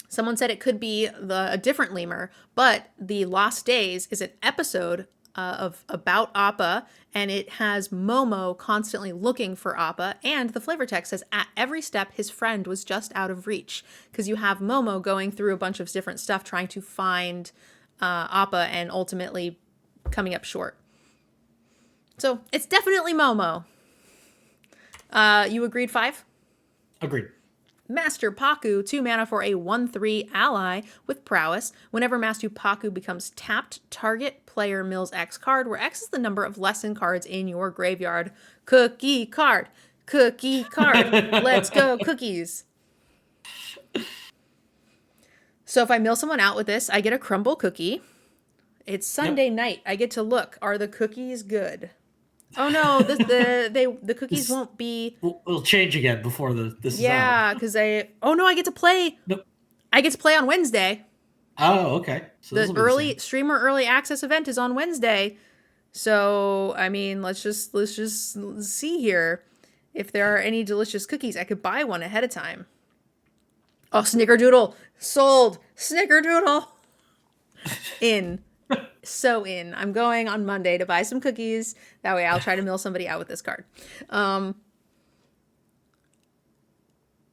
Someone said it could be a different lemur, but the Lost Days is an episode about Appa, and it has Momo constantly looking for Appa, and the flavor text says at every step his friend was just out of reach, because you have Momo going through a bunch of different stuff trying to find Appa and ultimately coming up short. So it's definitely Momo. You agreed 5? Agreed. Master Paku, 2 mana for a 1/3 ally with prowess. Whenever Master Paku becomes tapped, target player mills X card, where X is the number of lesson cards in your graveyard. Cookie card. Cookie card. Let's go, cookies. So if I mill someone out with this, I get a crumble cookie. It's Sunday night. I get to look. Are the cookies good? Oh no, the cookies won't be. We'll change again before this is out. Yeah, because oh no, I get to play. Nope. I get to play on Wednesday. Oh, okay. So The streamer early access event is on Wednesday. So I mean, let's just see here if there are any delicious cookies. I could buy one ahead of time. Oh, Snickerdoodle sold. Snickerdoodle in. so in. I'm going on Monday to buy some cookies. That way I'll try to mill somebody out with this card.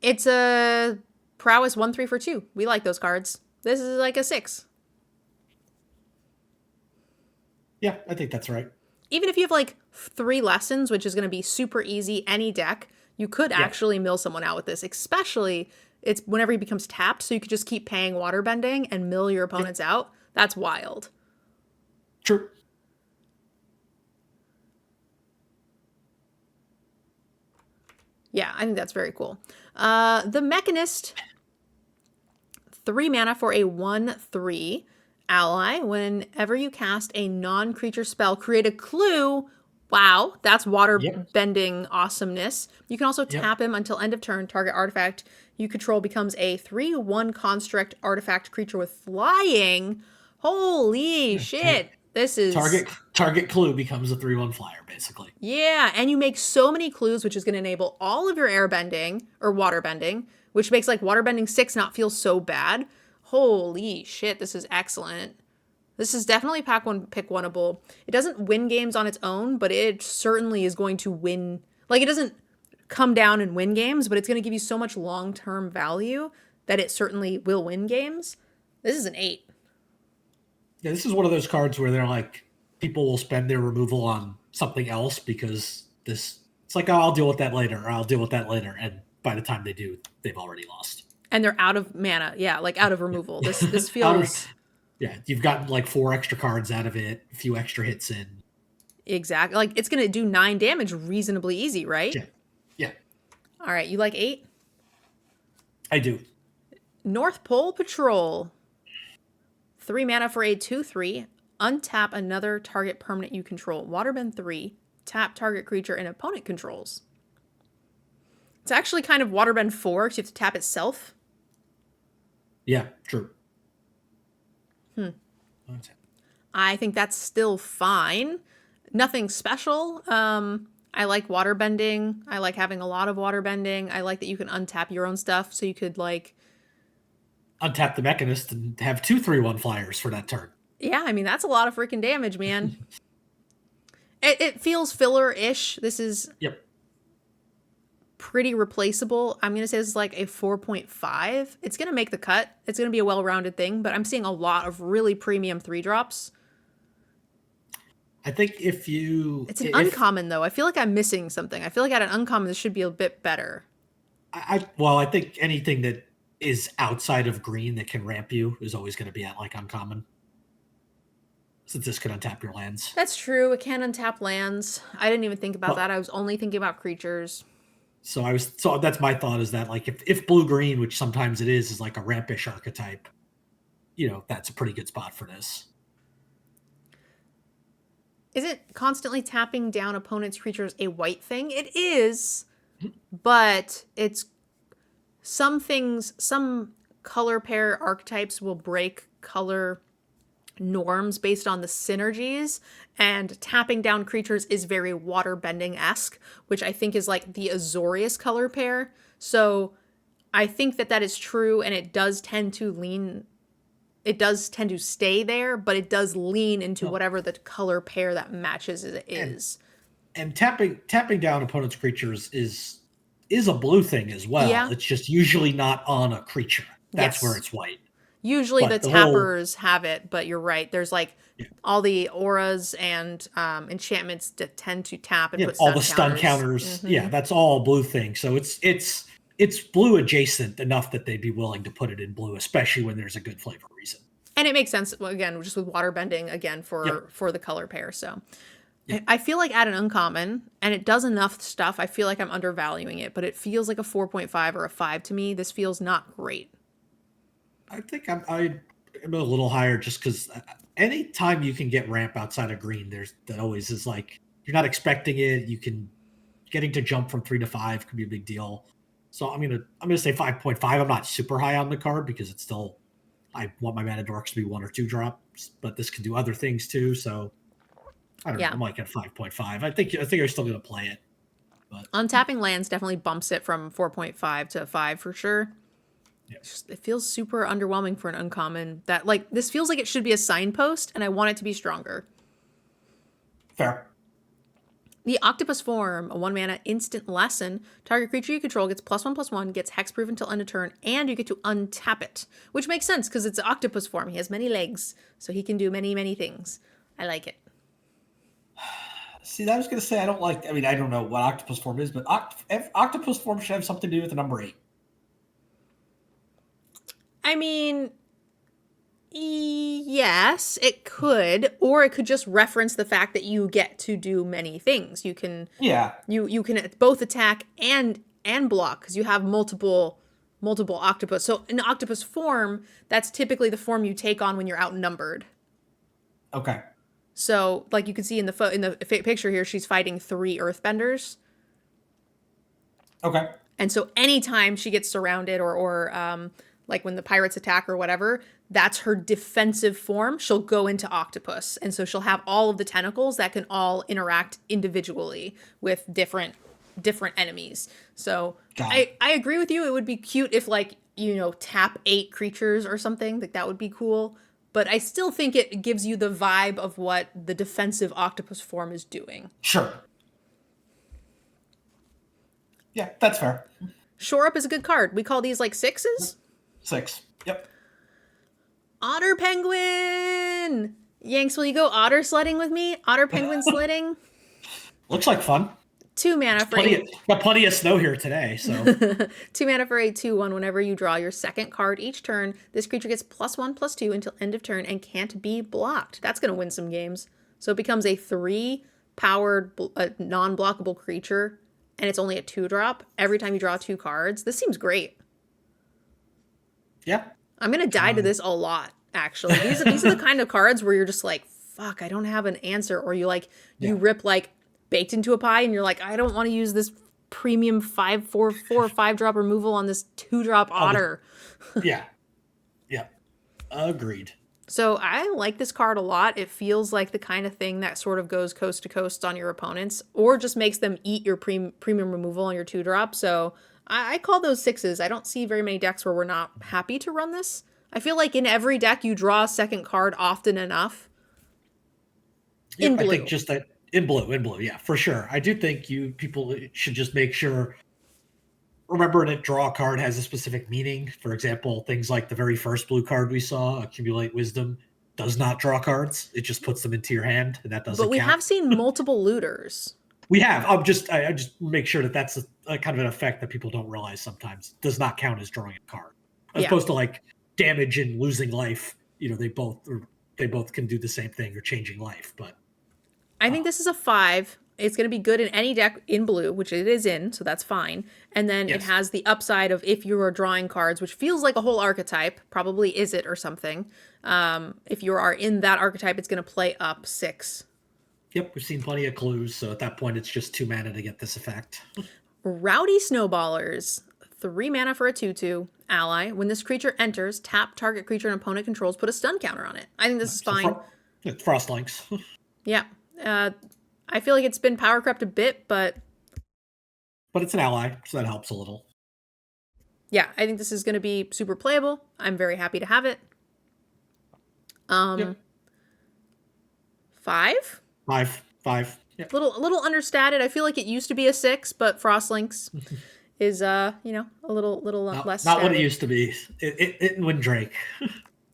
It's a prowess 1/3 for 2. We like those cards. This is like a 6. Yeah, I think that's right. Even if you have like 3 lessons, which is going to be super easy, any deck, you could actually mill someone out with this, especially it's whenever he becomes tapped, so you could just keep paying waterbending and mill your opponents out. That's wild. True. Yeah, I think that's very cool. The Mechanist, 3 mana for a 1/3 ally. Whenever you cast a non-creature spell, create a clue. Wow, that's water bending awesomeness. You can also tap him until end of turn. Target artifact you control becomes a 3/1 construct artifact creature with flying. Holy shit. This is target clue becomes a 3/1 flyer, basically. Yeah, and you make so many clues, which is going to enable all of your air bending or water bending, which makes like water bending 6 not feel so bad. Holy shit, this is excellent. This is definitely pick oneable. It doesn't win games on its own, but it certainly is going to win. Like, it doesn't come down and win games, but it's going to give you so much long-term value that it certainly will win games. This is an 8. Yeah, this is one of those cards where they're like, people will spend their removal on something else because it's like, oh, I'll deal with that later, or I'll deal with that later. And by the time they do, they've already lost. And they're out of mana. Yeah, like out of removal. This feels... Yeah, you've gotten like 4 extra cards out of it, a few extra hits in. Exactly. Like, it's going to do 9 damage reasonably easy, right? Yeah. All right, you like 8? I do. North Pole Patrol. 3 mana for a 2/3. Untap another target permanent you control. Waterbend 3. Tap target creature and opponent controls. It's actually kind of Waterbend 4 because you have to tap itself. Yeah, true. I think that's still fine. Nothing special. I like waterbending. I like having a lot of waterbending. I like that you can untap your own stuff, so you could like untap the Mechanist and have 2 3/1 flyers for that turn. Yeah, I mean that's a lot of freaking damage, man. It feels filler-ish. This is pretty replaceable. I'm going to say this is like a 4.5. It's going to make the cut. It's going to be a well-rounded thing, but I'm seeing a lot of really premium 3-drops. I think it's an uncommon, though. I feel like I'm missing something. I feel like at an uncommon, this should be a bit better. I think anything that is outside of green that can ramp you is always going to be at like uncommon. Since this could untap your lands. That's true. It can untap lands. I didn't even think about that. I was only thinking about creatures. So that's my thought, is that like if blue-green, which sometimes it is like a rampish archetype, that's a pretty good spot for this. Is it constantly tapping down opponent's creatures a white thing? It is, but it's some color pair archetypes will break color norms based on the synergies, and tapping down creatures is very waterbending-esque, which I think is like the Azorius color pair. So I think that is true, and it does tend to stay there, but it does lean into whatever the color pair that matches it is. And tapping down opponent's creatures is a blue thing as well. Yeah. It's just usually not on a creature. That's where it's white. Usually the tappers have it, but you're right. There's like all the auras and enchantments that tend to tap and put all the stun counters. Mm-hmm. Yeah, that's all blue thing. So it's blue adjacent enough that they'd be willing to put it in blue, especially when there's a good flavor reason. And it makes sense, again, just with water bending, again, for the color pair. So I feel like at an uncommon, and it does enough stuff, I feel like I'm undervaluing it, but it feels like a 4.5 or a 5 to me. This feels not great. I think I'm a little higher, just because any time you can get ramp outside of green, that always is like, you're not expecting it. Getting to jump from 3 to 5 could be a big deal. So I'm gonna say 5.5. I'm not super high on the card because it's still, I want my mana dorks to be 1 or 2 drops, but this can do other things too. So I don't know. I'm like at 5.5. I think I'm still gonna play it. But untapping lands definitely bumps it from 4.5 to 5 for sure. It feels super underwhelming for an uncommon that like this feels like it should be a signpost and I want it to be stronger. Fair. The Octopus form, a 1 mana instant lesson. Target creature you control gets +1/+1, gets hexproof until end of turn, and you get to untap it. Which makes sense because it's Octopus form. He has many legs, so he can do many, many things. I like it. See, I was going to say I don't like. I mean, I don't know what octopus form is, but octopus form should have something to do with the number 8. I mean, yes, it could, or it could just reference the fact that you get to do many things. You can, you can both attack and block because you have multiple octopus. So in octopus form, that's typically the form you take on when you're outnumbered. Okay. So, like you can see in the picture here, she's fighting 3 earthbenders. Okay. And so anytime she gets surrounded or like when the pirates attack or whatever, that's her defensive form. She'll go into octopus. And so she'll have all of the tentacles that can all interact individually with different enemies. So I agree with you. It would be cute if like, tap 8 creatures or something. Like that would be cool. But I still think it gives you the vibe of what the defensive octopus form is doing. Sure. Yeah, that's fair. Shore Up is a good card. We call these like 6s? 6. Yep. Otter Penguin! Yanks, will you go otter sledding with me? Otter Penguin sledding? Looks like fun. 2 mana for 8. Got plenty of snow here today, so. 2 mana for a 2/1. Whenever you draw your second card each turn, this creature gets +1/+2 until end of turn and can't be blocked. That's going to win some games. So it becomes a 3-powered non-blockable creature, and it's only a 2-drop every time you draw 2 cards. This seems great. Yeah. I'm going to die to this a lot, actually. These are the kind of cards where you're just like, fuck, I don't have an answer. Or you rip like Baked Into a Pie and you're like, I don't want to use this premium 5/4 5-drop removal on this 2-drop otter. Yeah. Yeah. Agreed. So I like this card a lot. It feels like the kind of thing that sort of goes coast to coast on your opponents or just makes them eat your premium removal on your 2-drop. So I call those 6s. I don't see very many decks where we're not happy to run this. I feel like in every deck you draw a second card often enough. In blue. I think just that in blue, yeah, for sure. I do think people should just make sure, remember that draw a card has a specific meaning. For example, things like the very first blue card we saw, Accumulate Wisdom, does not draw cards. It just puts them into your hand, and that doesn't count. But we have seen multiple looters. We have. I just make sure that that's a kind of an effect that people don't realize sometimes. It does not count as drawing a card. As opposed to like damage and losing life. They both can do the same thing or changing life, but I think this is a 5. It's going to be good in any deck in blue, which it is in, so that's fine. And then it has the upside of if you are drawing cards, which feels like a whole archetype, probably is it or something. If you are in that archetype, it's going to play up 6. Yep, we've seen plenty of clues, so at that point it's just 2 mana to get this effect. Rowdy Snowballers. 3 mana for a 2/2 ally. When this creature enters, tap target creature an opponent controls, put a stun counter on it. I think this is fine. Frostlinks. Yeah. I feel like it's been power crept a bit, but it's an ally, so that helps a little. Yeah, I think this is going to be super playable. I'm very happy to have it. 5? 5. Yeah. Little understated. I feel like it used to be a 6, but Frostlinks is a little less. Not what it used to be. It and Wind Drake.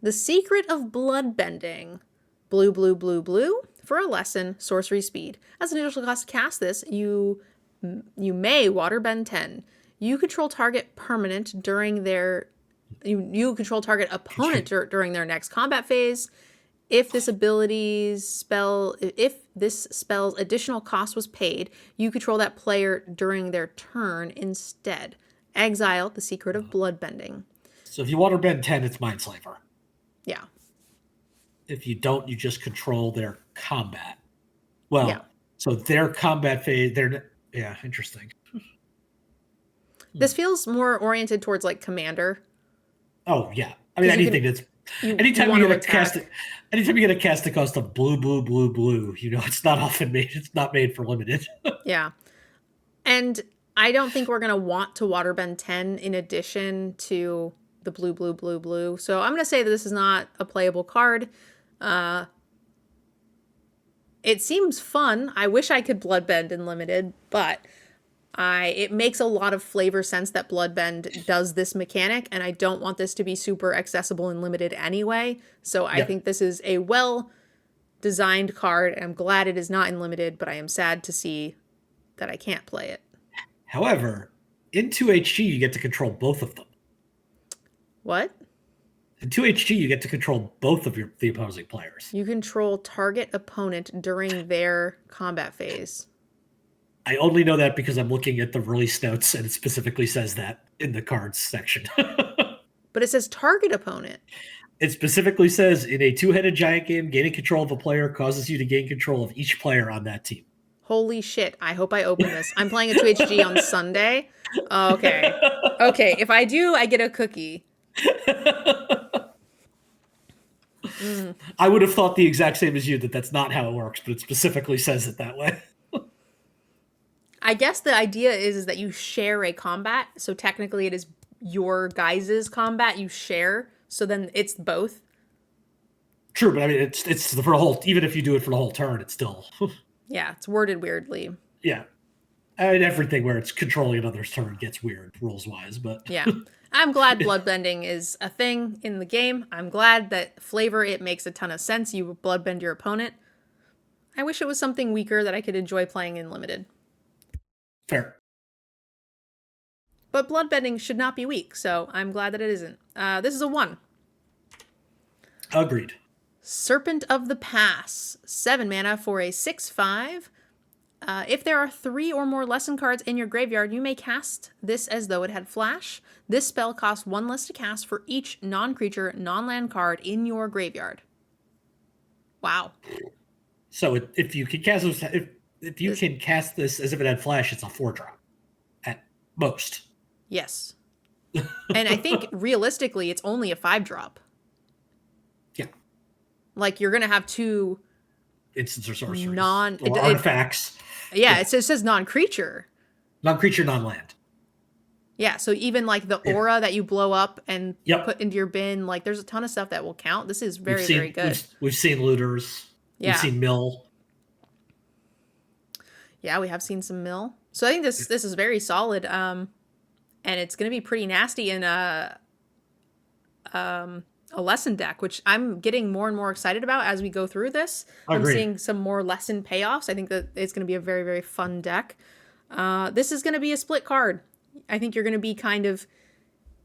The Secret of Bloodbending. Blue for a lesson, sorcery speed. As an initial cost to cast this, you may waterbend 10. You control target permanent during their you control target opponent during their next combat phase. If this spell's additional cost was paid, you control that player during their turn instead. Exile the Secret of Bloodbending. So if you waterbend 10, it's Mindslaver. Yeah. If you don't, you just control their combat. Well, so their combat phase, interesting. This feels more oriented towards like Commander. Oh yeah, I mean anything anytime you get a cast a cost of blue, it's not often made. It's not made for limited. Yeah, and I don't think we're gonna want to waterbend 10 in addition to the blue, blue, blue, blue. So I'm going to say that this is not a playable card. It seems fun. I wish I could Bloodbend in Limited, but it makes a lot of flavor sense that Bloodbend does this mechanic, and I don't want this to be super accessible in Limited anyway. So I think this is a well-designed card, and I'm glad it is not in Limited, but I am sad to see that I can't play it. However, in 2HG, you get to control both of them. What? In 2HG, you get to control both of the opposing players. You control target opponent during their combat phase. I only know that because I'm looking at the release notes, and it specifically says that in the cards section. But it says target opponent. It specifically says, in a two-headed giant game, gaining control of a player causes you to gain control of each player on that team. Holy shit. I hope I open this. I'm playing a 2HG on Sunday. Okay. Okay, if I do, I get a cookie. I would have thought the exact same as you, that that's not how it works, but it specifically says it that way. I guess the idea is that you share a combat. So technically it is your guys' combat you share. So then it's both. True, but I mean, it's for the whole, even if you do it for the whole turn, it's still... Yeah, it's worded weirdly. Yeah. I mean, everything where it's controlling another's turn gets weird rules-wise, but... Yeah. I'm glad bloodbending is a thing in the game. I'm glad that flavor, it makes a ton of sense. You bloodbend your opponent. I wish it was something weaker that I could enjoy playing in Limited. Fair. But bloodbending should not be weak, so I'm glad that it isn't. This is a 1. Agreed. Serpent of the Pass. 7 mana for a 6/5. If there are 3 or more lesson cards in your graveyard, you may cast this as though it had flash. This spell costs 1 less to cast for each non-creature, non-land card in your graveyard. Wow. So if you can cast this, if you can cast this as if it had flash, it's a 4-drop at most. Yes. And I think realistically, it's only a 5-drop. Yeah. Like you're gonna have 2 instants or sorceries, or artifacts. Yeah, it says non-creature. Non-creature, non-land. Yeah, so even like the aura that you blow up and Yep. put into your bin, like there's a ton of stuff that will count. This is very, very good. We've seen looters. Yeah. We've seen mill. Yeah, we have seen some mill. So I think this is very solid. And it's going to be pretty nasty in a lesson deck, which I'm getting more and more excited about as we go through this. Agreed. I'm seeing some more lesson payoffs. I think that it's going to be a very, very fun deck. This is going to be a split card. I think you're going to be kind of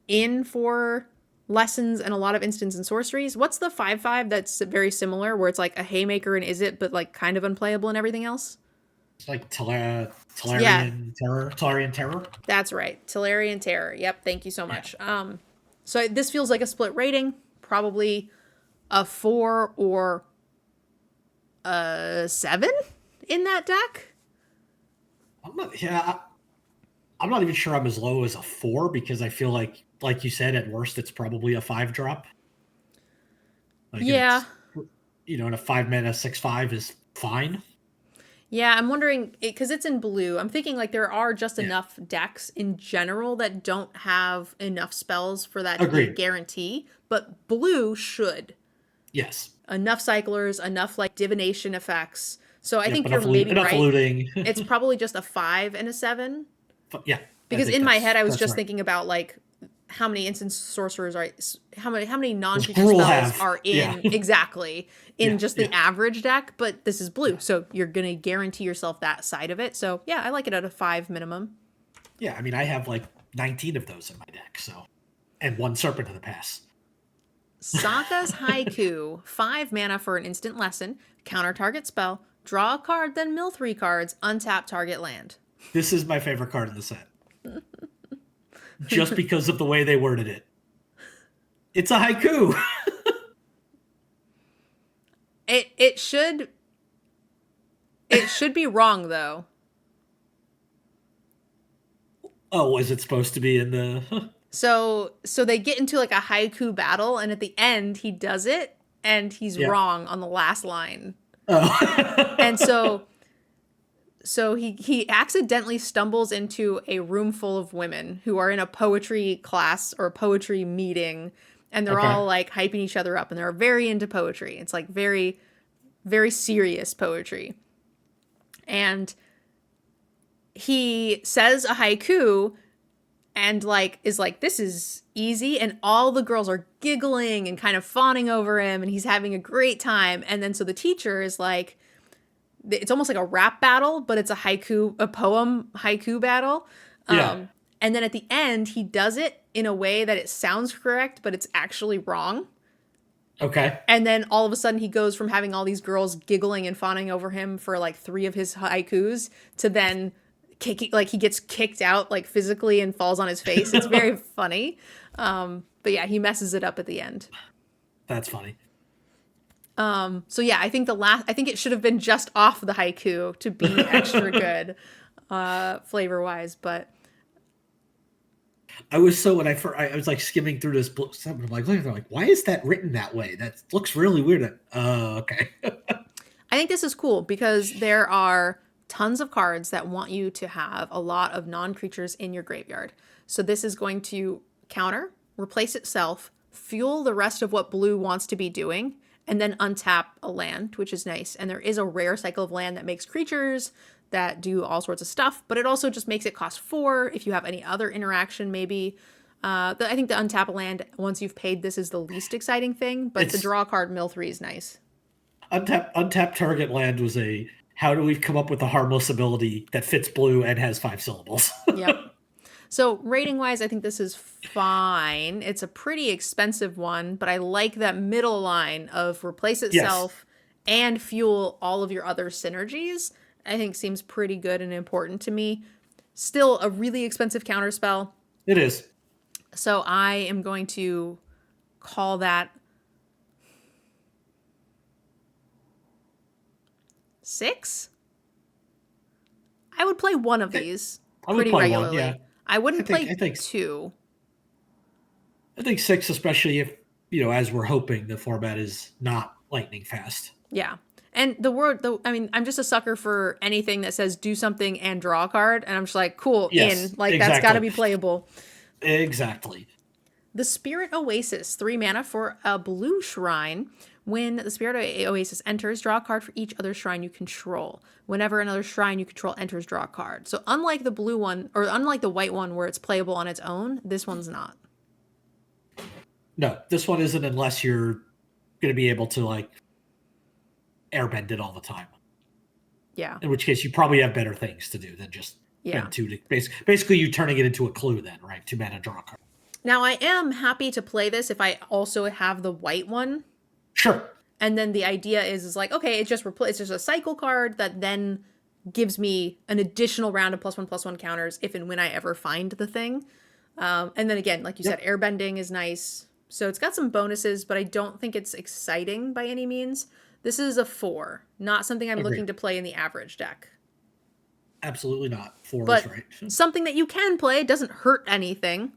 in for lessons and a lot of instants and sorceries. What's the 5/5 that's very similar, where it's like a Haymaker and Is It, but like kind of unplayable and everything else? It's like Tolarian Terror. That's right. Tolarian Terror. Yep. Thank you so much. So this feels like a split rating, probably a 4 or a 7 in that deck. I'm not even sure I'm as low as a 4, because I feel like you said, at worst, it's probably a 5-drop. Like, yeah. And a 5-mana 6/5 is fine. Yeah, I'm wondering, because it's in blue, I'm thinking like there are just enough decks in general that don't have enough spells for that to be a guarantee, but blue should. Yes. Enough cyclers, enough like divination effects. So I think you're maybe right. Looting. It's probably just a 5 and a 7. Yeah. Because in my head, I was just thinking about like how many instant sorcerers are, how many non-creature spells are in exactly in just the average deck, but this is blue, so you're gonna guarantee yourself that side of it. So yeah, I like it at a 5 minimum. Yeah, I mean, I have like 19 of those in my deck, so, and 1 Serpent of the Pass. Sokka's Haiku. 5 mana for an instant lesson. Counter target spell. Draw a card, then mill 3 cards. Untap target land. This is my favorite card in the set. Just because of the way they worded it. It's a haiku. It should be wrong though. Oh, was it supposed to be in the So they get into like a haiku battle, and at the end he does it and he's wrong on the last line. Oh. And so So he accidentally stumbles into a room full of women who are in a poetry class or a poetry meeting, and they're Okay. all like hyping each other up, and they're very into poetry. It's like very, very serious poetry. And he says a haiku and like is like, this is easy, and all the girls are giggling and kind of fawning over him, and he's having a great time. And then so the teacher is like, it's almost like a rap battle, but it's a poem haiku battle. Yeah. And then at the end, he does it in a way that it sounds correct, but it's actually wrong. Okay. And then all of a sudden, he goes from having all these girls giggling and fawning over him for like 3 of his haikus to then kicking, like he gets kicked out like physically and falls on his face. It's very funny. But yeah, he messes it up at the end. That's funny. So yeah, I think I think it should have been just off the haiku to be extra good, flavor wise. But I was so when I was like skimming through this book, I'm like, why is that written that way? That looks really weird. Okay. I think this is cool because there are tons of cards that want you to have a lot of non-creatures in your graveyard. So this is going to counter, replace itself, fuel the rest of what blue wants to be doing, and then untap a land, which is nice. And there is a rare cycle of land that makes creatures that do all sorts of stuff, but it also just makes it cost 4 if you have any other interaction, maybe. I think the untap a land once you've paid this is the least exciting thing, but the draw card mill 3 is nice. Untap target land was how do we come up with a harmless ability that fits blue and has 5 syllables? Yep. So rating wise, I think this is fine. It's a pretty expensive one, but I like that middle line of replace itself and fuel all of your other synergies. I think seems pretty good and important to me. Still a really expensive counterspell. It is. So I am going to call that 6. I would play one of these pretty regularly. One, yeah. I wouldn't play 2. I think 6, especially if, as we're hoping, the format is not lightning fast. Yeah. And I'm just a sucker for anything that says do something and draw a card. And I'm just like, cool, yes, in. Like, exactly. That's got to be playable. Exactly. The Spirit Oasis, 3 mana for a blue shrine. When the Spirit Oasis enters, draw a card for each other shrine you control. Whenever another shrine you control enters, draw a card. So unlike the blue one, or unlike the white one where it's playable on its own, this one's not. No, this one isn't unless you're going to be able to, like, airbend it all the time. Yeah. In which case you probably have better things to do than just spend 2 to basically you turning it into a clue then, right? 2 mana draw a card. Now I am happy to play this if I also have the white one. Sure. And then the idea is like, okay, it's just a cycle card that then gives me an additional round of +1/+1 counters if and when I ever find the thing. And then again, like you said, airbending is nice. So it's got some bonuses, but I don't think it's exciting by any means. This is a 4, not something I'm looking to play in the average deck. Absolutely not. 4 but is right. Something that you can play, doesn't hurt anything.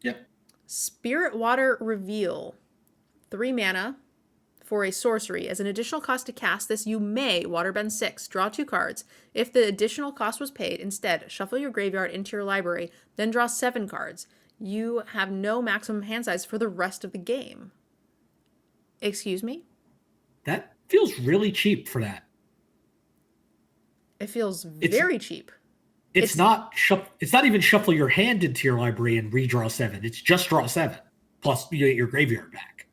Yep. Spirit Water Reveal. 3 mana for a sorcery. As an additional cost to cast this, you may waterbend 6. Draw 2 cards. If the additional cost was paid, instead, shuffle your graveyard into your library, then draw 7 cards. You have no maximum hand size for the rest of the game. Excuse me? That feels really cheap for that. It feels very cheap. It's not even shuffle your hand into your library and redraw 7. It's just draw 7. Plus you get your graveyard back.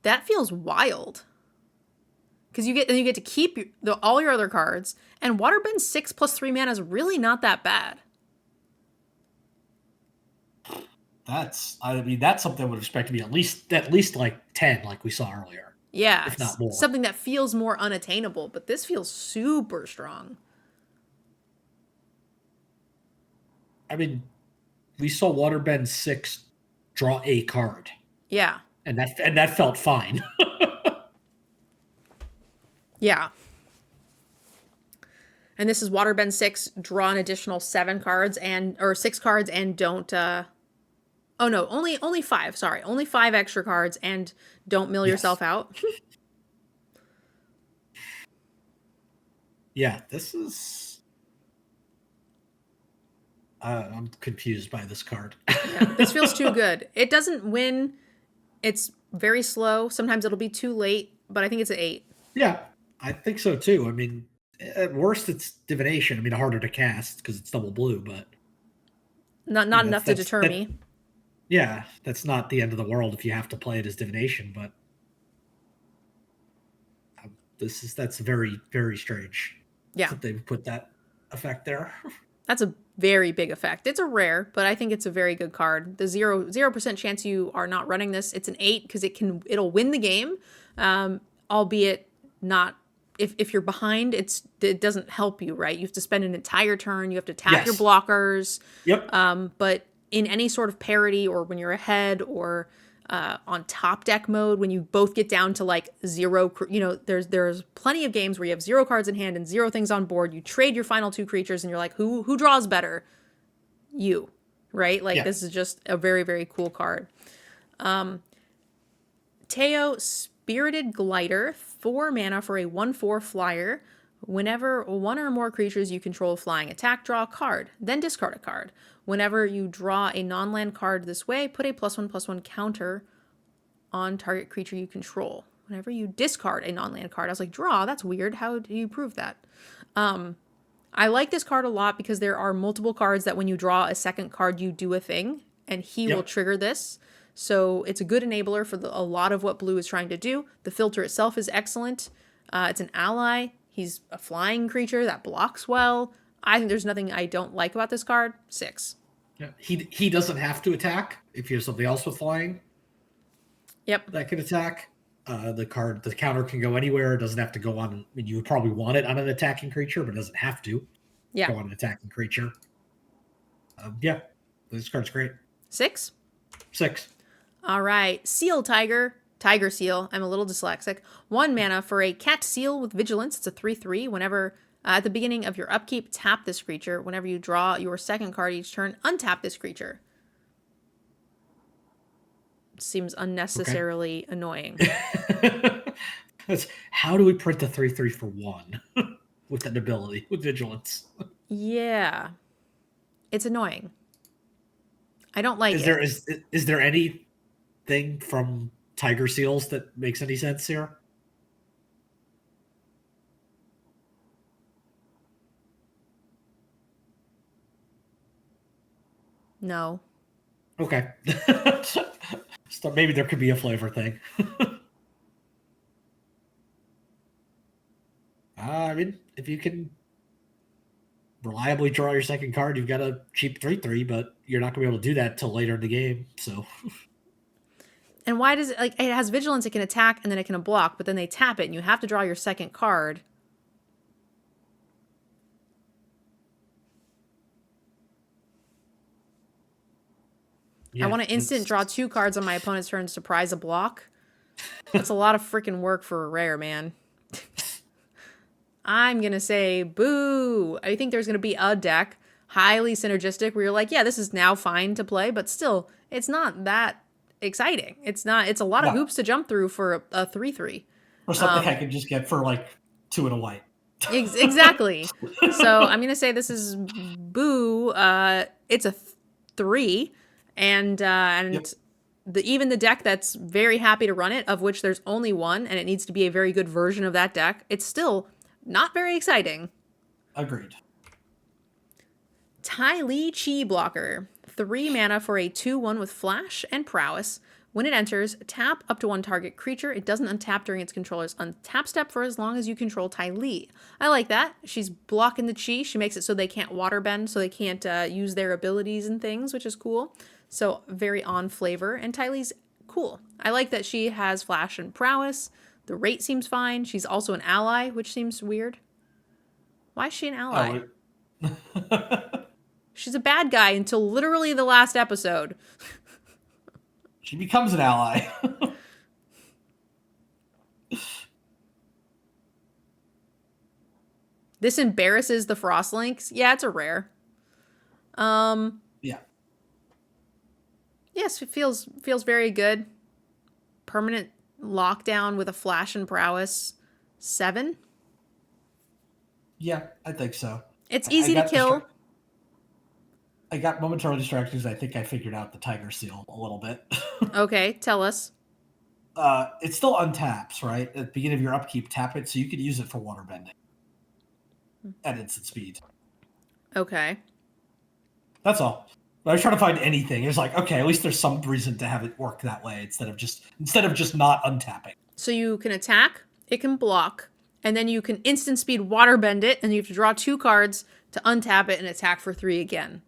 That feels wild. Because you get to keep all your other cards, and waterbend 6 plus 3 mana is really not that bad. That's something I would expect to be at least like 10, like we saw earlier. Yeah, if not more. Something that feels more unattainable, but this feels super strong. I mean, we saw waterbend 6 draw a card. Yeah, and that felt fine. Yeah. And this is waterbend 6, draw an additional 7 cards or 6 cards and don't oh no, only 5, sorry. Only 5 extra cards and don't mill yourself out. Yeah, this is. I'm confused by this card. Yeah, this feels too good. It doesn't win. It's very slow. Sometimes it'll be too late, but I think it's an 8. Yeah, I think so too. I mean, at worst, it's divination. I mean, harder to cast because it's double blue, but Not enough to that's deter that. me. Yeah, that's not the end of the world if you have to play it as divination. But that's very very strange Yeah, that they put that effect there. that's a very big effect. It's a rare, but I think it's a very good card. The 0% chance you are not running this. It's an 8 because it'll win the game, albeit not. If you're behind, it doesn't help you, right? You have to spend an entire turn. You have to tap your Yes. blockers. Yep. But in any sort of parity, or when you're ahead, or on top deck mode, when you both get down to like zero, there's plenty of games where you have 0 cards in hand and 0 things on board. You trade your final 2 creatures, and you're like, who draws better? You, right? Like Yeah. this is just a very very cool card. Teo Spirited Glider, 4 mana for a 1/4 flyer. Whenever one or more creatures you control flying attack, draw a card, then discard a card. Whenever you draw a non-land card this way, put a +1/+1 counter on target creature you control. Whenever you discard a non-land card, I was like, draw? That's weird. How do you prove that? I like this card a lot because there are multiple cards that when you draw a second card, you do a thing, and he will Yep. trigger this. So it's a good enabler for a lot of what blue is trying to do. The filter itself is excellent. It's an ally. He's a flying creature that blocks well. I think there's nothing I don't like about this card. 6. Yeah. He doesn't have to attack if you have something else with flying Yep. that can attack. The counter can go anywhere. It doesn't have to go on. I mean, you would probably want it on an attacking creature, but it doesn't have to Yeah. go on an attacking creature. Yeah, this card's great. 6. 6. All right. Seal Tiger. Tiger Seal. I'm a little dyslexic. 1 mana for a cat seal with vigilance. It's a 3/3. Whenever at the beginning of your upkeep, tap this creature. Whenever you draw your second card each turn, untap this creature. Seems unnecessarily annoying. How do we print a 3/3 for 1 with that ability with vigilance? Yeah. It's annoying. I don't like Is it. there is there anything from Tiger Seals that makes any sense here? No. Okay. So maybe there could be a flavor thing. I mean, if you can reliably draw your second card, you've got a cheap 3/3, but you're not going to be able to do that till later in the game. So And why does it, like, it has vigilance, it can attack, and then it can block, but then they tap it, and you have to draw your second card. yeah, I want to instant draw 2 cards on my opponent's turn to surprise a block. That's a lot of freaking work for a rare, man. I'm going to say boo. I think there's going to be a deck highly synergistic where you're like, yeah, this is now fine to play, but still, it's not that exciting. It's a lot of No. hoops to jump through for a 3/3. or something I could just get for like 2 and a white. Exactly. So I'm going to say this is boo. It's a 3. And Yep. even the deck that's very happy to run it, of which there's only one, and it needs to be a very good version of that deck, it's still not very exciting. Agreed. Ty Lee Chi Blocker. 3 mana for a 2/1 with flash and prowess. When it enters, tap up to 1 target creature. It doesn't untap during its controller's untap step for as long as you control Ty Lee. I like that. She's blocking the chi. She makes it so they can't waterbend, so they can't use their abilities and things, which is cool. So very on flavor. And Ty Lee's cool. I like that she has flash and prowess. The rate seems fine. She's also an ally, which seems weird. Why is she an ally? She's a bad guy until literally the last episode. She becomes an ally. This embarrasses the Frostlinks. Yeah, it's a rare. Yeah. Yes, it feels very good. Permanent lockdown with a flash and prowess. 7. Yeah, I think so. It's I easy to got kill. I got momentarily distracted because I think I figured out the Tiger Seal a little bit. Okay, tell us. It still untaps, right? At the beginning of your upkeep, tap it so you could use it for water bending at instant speed. Okay. That's all. But I was trying to find anything. It was like, okay, at least there's some reason to have it work that way instead of just not untapping. So you can attack, it can block, and then you can instant speed waterbend it, and you have to draw 2 cards to untap it and attack for 3 again.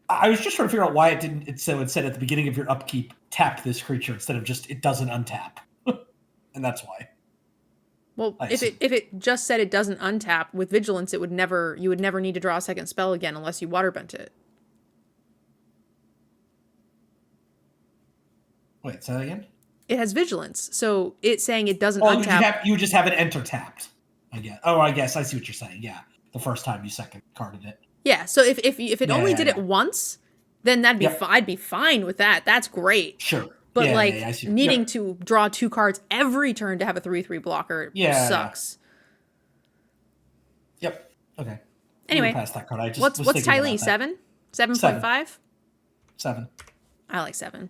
I was just trying to figure out why it didn't. It said at the beginning of your upkeep, tap this creature instead of just it doesn't untap, and that's why. Well, I if see. it just said it doesn't untap with vigilance, you would never need to draw a second spell again unless you waterbent it. Wait, say that again. It has vigilance, so it's saying it doesn't Oh, untap. you just have it enter tapped. I guess. Oh, I guess I see what you're saying. Yeah, the first time you second carded it. Yeah, so if it only did it Yeah. once, then Yep. I'd be fine with that. That's great. Sure. But Yeah, I see. needing Yep. to draw 2 cards every turn to have a 3/3 blocker Yeah. sucks. Yep. Okay. Anyway, Past that card. I just what's was thinking Ty about Lee? that. 7? 7.5? 7. I like 7.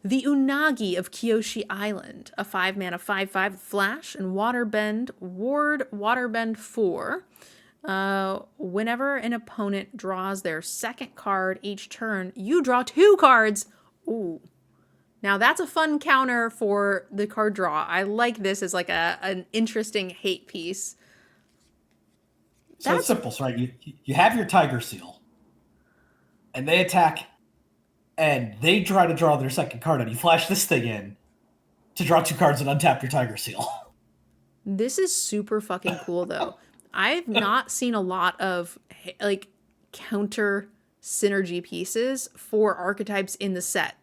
The Unagi of Kyoshi Island, a 5-mana 5/5 flash and waterbend ward waterbend 4. Whenever an opponent draws their second card each turn, you draw 2 cards. Ooh. Now that's a fun counter for the card draw. I like this as like an interesting hate piece. So it's simple, right? You have your Tiger Seal, and they attack, and they try to draw their second card, and you flash this thing in to draw 2 cards and untap your Tiger Seal. This is super fucking cool though. I've not seen a lot of like counter synergy pieces for archetypes in the set.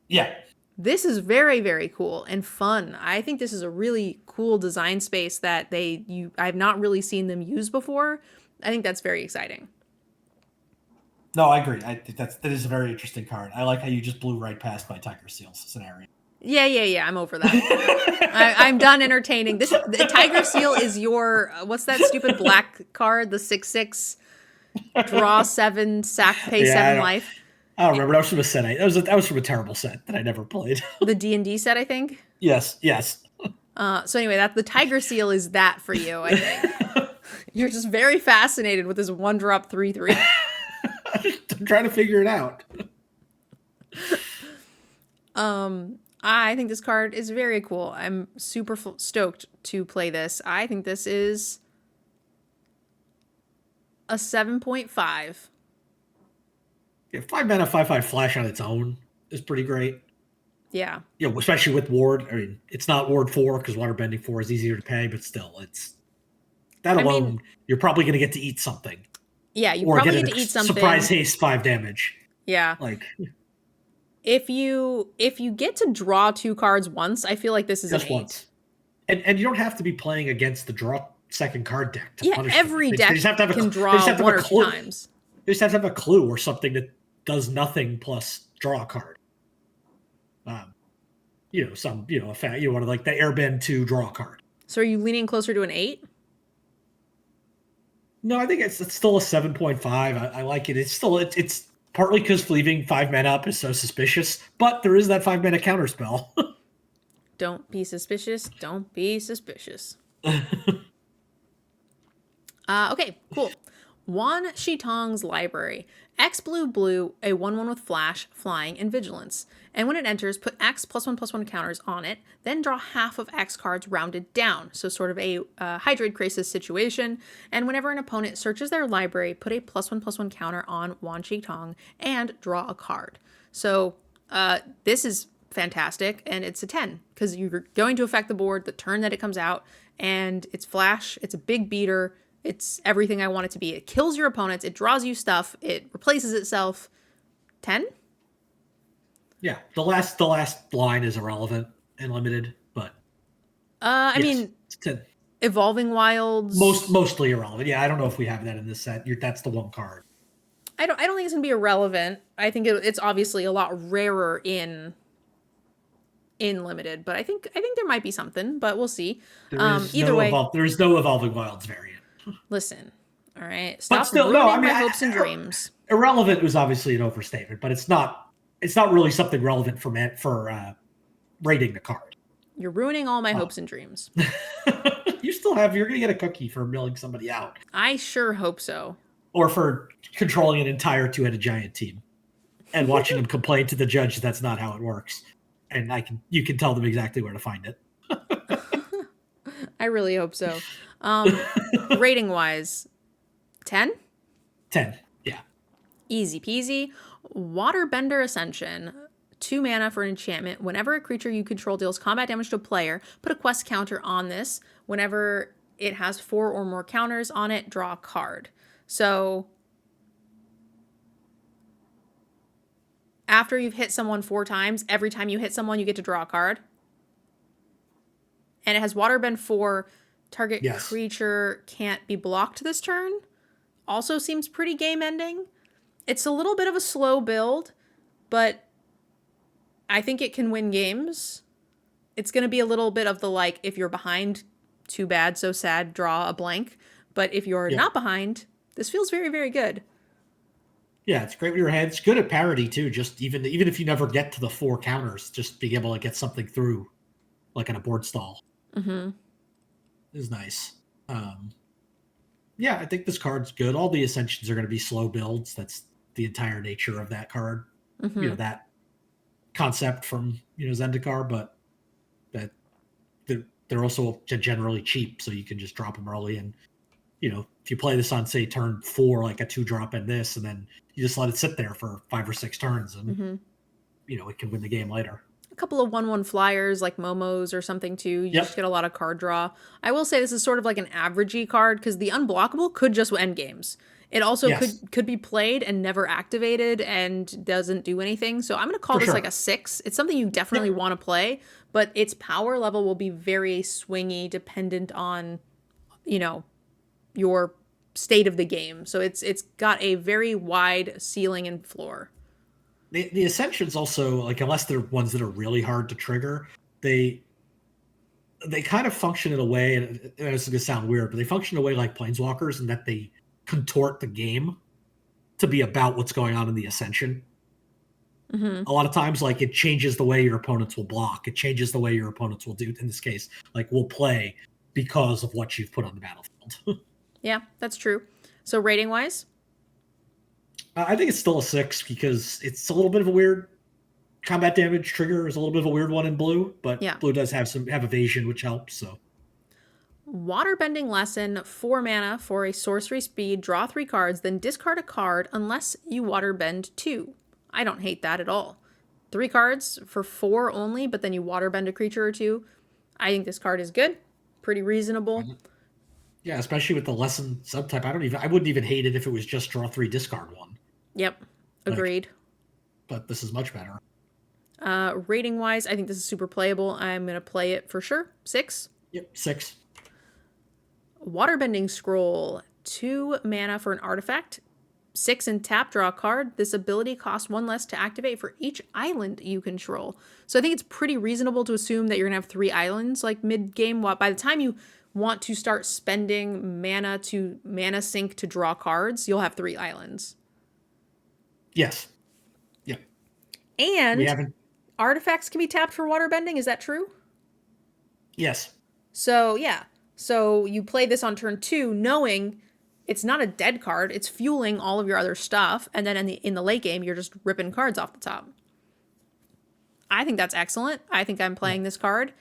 Yeah. This is very, very cool and fun. I think this is a really cool design space that I've not really seen them use before. I think that's very exciting. No, I agree. I think that is a very interesting card. I like how you just blew right past my Tiger Seal scenario. Yeah. I'm over that. I'm done entertaining. The Tiger Seal is your what's that stupid black card? The 6/6 draw 7, sack, pay 7 life. I don't remember. That was from a set. That was from a terrible set that I never played. The D&D set, I think. Yes. So anyway, that the Tiger Seal is that for you. I think you're just very fascinated with this 1-drop 3/3. I'm trying to figure it out. I think this card is very cool. I'm super stoked to play this. I think this is a 7.5. Yeah, 5-mana 5/5 flash on its own is pretty great. Yeah. Especially with Ward. I mean, it's not Ward 4 because Waterbending 4 is easier to pay, but still, it's that alone. I mean, you're probably going to get to eat something. Yeah, you probably get to eat something. Surprise haste 5 damage. Yeah. If you get to draw 2 cards once, I feel like this is just an 8. Once. And you don't have to be playing against the draw second card deck to punish every them. deck they just have to have can draw 1 or 2 times. They just have to have a clue or something that does nothing plus draw a card. You want to like the Airbend 2 draw a card. So are you leaning closer to an 8? No, I think it's still a 7.5. I like it. It's partly because leaving 5 mana up is so suspicious, but there is that 5 mana counter spell. Don't be suspicious. Don't be suspicious. Okay, cool. Wan Shitong's Library. X blue, a 1/1 with flash, flying, and vigilance. And when it enters, put X +1/+1 counters on it, then draw half of X cards rounded down. So sort of a Hydrate Crisis situation. And whenever an opponent searches their library, put a +1/+1 counter on Wan Shitong and draw a card. So this is fantastic, and it's a 10 because you're going to affect the board the turn that it comes out, and it's flash, it's a big beater. It's everything I want it to be. It kills your opponents. It draws you stuff. It replaces itself. 10? Yeah. The last line is irrelevant and limited, but I mean, it's 10. Evolving Wilds. Mostly irrelevant. Yeah, I don't know if we have that in this set. That's the one card. I don't think it's gonna be irrelevant. I think it's obviously a lot rarer in limited, but I think there might be something, but we'll see. Either way, there is no Evolving Wilds variant. Listen, all right? But Stop still, no. I ruining mean, my hopes and dreams. irrelevant was obviously an overstatement, but it's not. It's not really something relevant for rating the card. You're ruining all my Oh. hopes and dreams. You're gonna get a cookie for milling somebody out, I sure hope so. or for controlling an entire two-headed giant team and watching them complain to the judge that's not how it works. And you can tell them exactly where to find it. I really hope so. Rating wise, 10? 10. Yeah. Easy peasy. Waterbender Ascension. 2 mana for an enchantment. Whenever a creature you control deals combat damage to a player, put a quest counter on this. Whenever it has 4 or more counters on it, draw a card. So after you've hit someone 4 times, every time you hit someone, you get to draw a card. And it has Waterbend 4. Target creature can't be blocked this turn. Also seems pretty game ending. It's a little bit of a slow build, but I think it can win games. It's going to be a little bit of the like, if you're behind, too bad, so sad, draw a blank. But if you're not behind, this feels very, very good. Yeah, it's great with your hands. Good at parity too. Just even if you never get to the 4 counters, just being able to get something through, like in a board stall, is nice. Yeah, I think this card's good. All the Ascensions are going to be slow builds. That's the entire nature of that card. That concept from Zendikar, but that they're also generally cheap, so you can just drop them early. And if you play this on say turn 4, like a 2-drop and this, and then you just let it sit there for 5 or 6 turns, and it can win the game later. A couple of 1/1 flyers like Momos or something too. You just get a lot of card draw. I will say this is sort of like an averagey card because the unblockable could just end games. It also could be played and never activated and doesn't do anything. So I'm going to call this like a 6. It's something you definitely want to play, but its power level will be very swingy dependent on, your state of the game. So it's got a very wide ceiling and floor. The Ascensions also, like, unless they're ones that are really hard to trigger, they kind of function in a way, and this is going to sound weird, but they function in a way like Planeswalkers in that they contort the game to be about what's going on in the Ascension. A lot of times, like, it changes the way your opponents will block. It changes the way your opponents will do, in this case, like, will play because of what you've put on the battlefield. Yeah, that's true. So rating-wise? I think it's still a 6 because it's a little bit of a weird combat damage trigger is a little bit of a weird one in blue, but blue does have evasion, which helps. So, Waterbending Lesson, 4 mana for a sorcery speed, draw 3 cards, then discard a card unless you waterbend 2. I don't hate that at all. 3 cards for 4 only, but then you waterbend a creature or 2. I think this card is good, pretty reasonable. Yeah, especially with the lesson subtype. I wouldn't even hate it if it was just draw 3, discard 1. Yep, agreed. But this is much better. Rating wise, I think this is super playable. I'm gonna play it for sure. 6. Yep, 6. Waterbending Scroll, 2 mana for an artifact. 6 and tap, draw a card. This ability costs 1 less to activate for each island you control. So I think it's pretty reasonable to assume that you're gonna have 3 islands like mid-game. By the time you want to start spending mana to mana sink to draw cards, you'll have 3 islands. Yes. Yeah. And artifacts can be tapped for waterbending. Is that true? Yes. So, yeah. So you play this on turn 2 knowing it's not a dead card. It's fueling all of your other stuff. And then in the late game, you're just ripping cards off the top. I think that's excellent. I think I'm playing this card.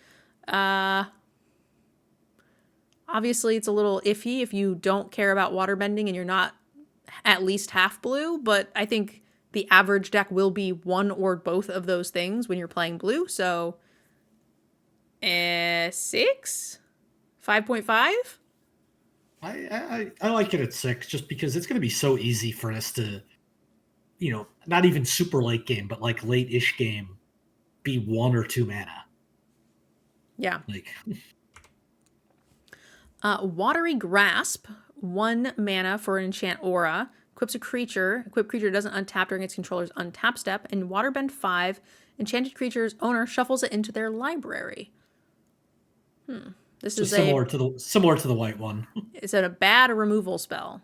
Obviously, it's a little iffy if you don't care about waterbending and you're not at least half blue, but I think the average deck will be one or both of those things when you're playing blue. So, 6? 5.5? I like it at 6 just because it's going to be so easy for us to, not even super late game, but like late-ish game, be 1 or 2 mana. Yeah. Like... Watery Grasp, 1 mana for an enchant aura. Equips a creature. Equipped creature doesn't untap during its controller's untap step. And Waterbend 5, enchanted creature's owner shuffles it into their library. This So is a similar to the white one. is it a bad removal spell?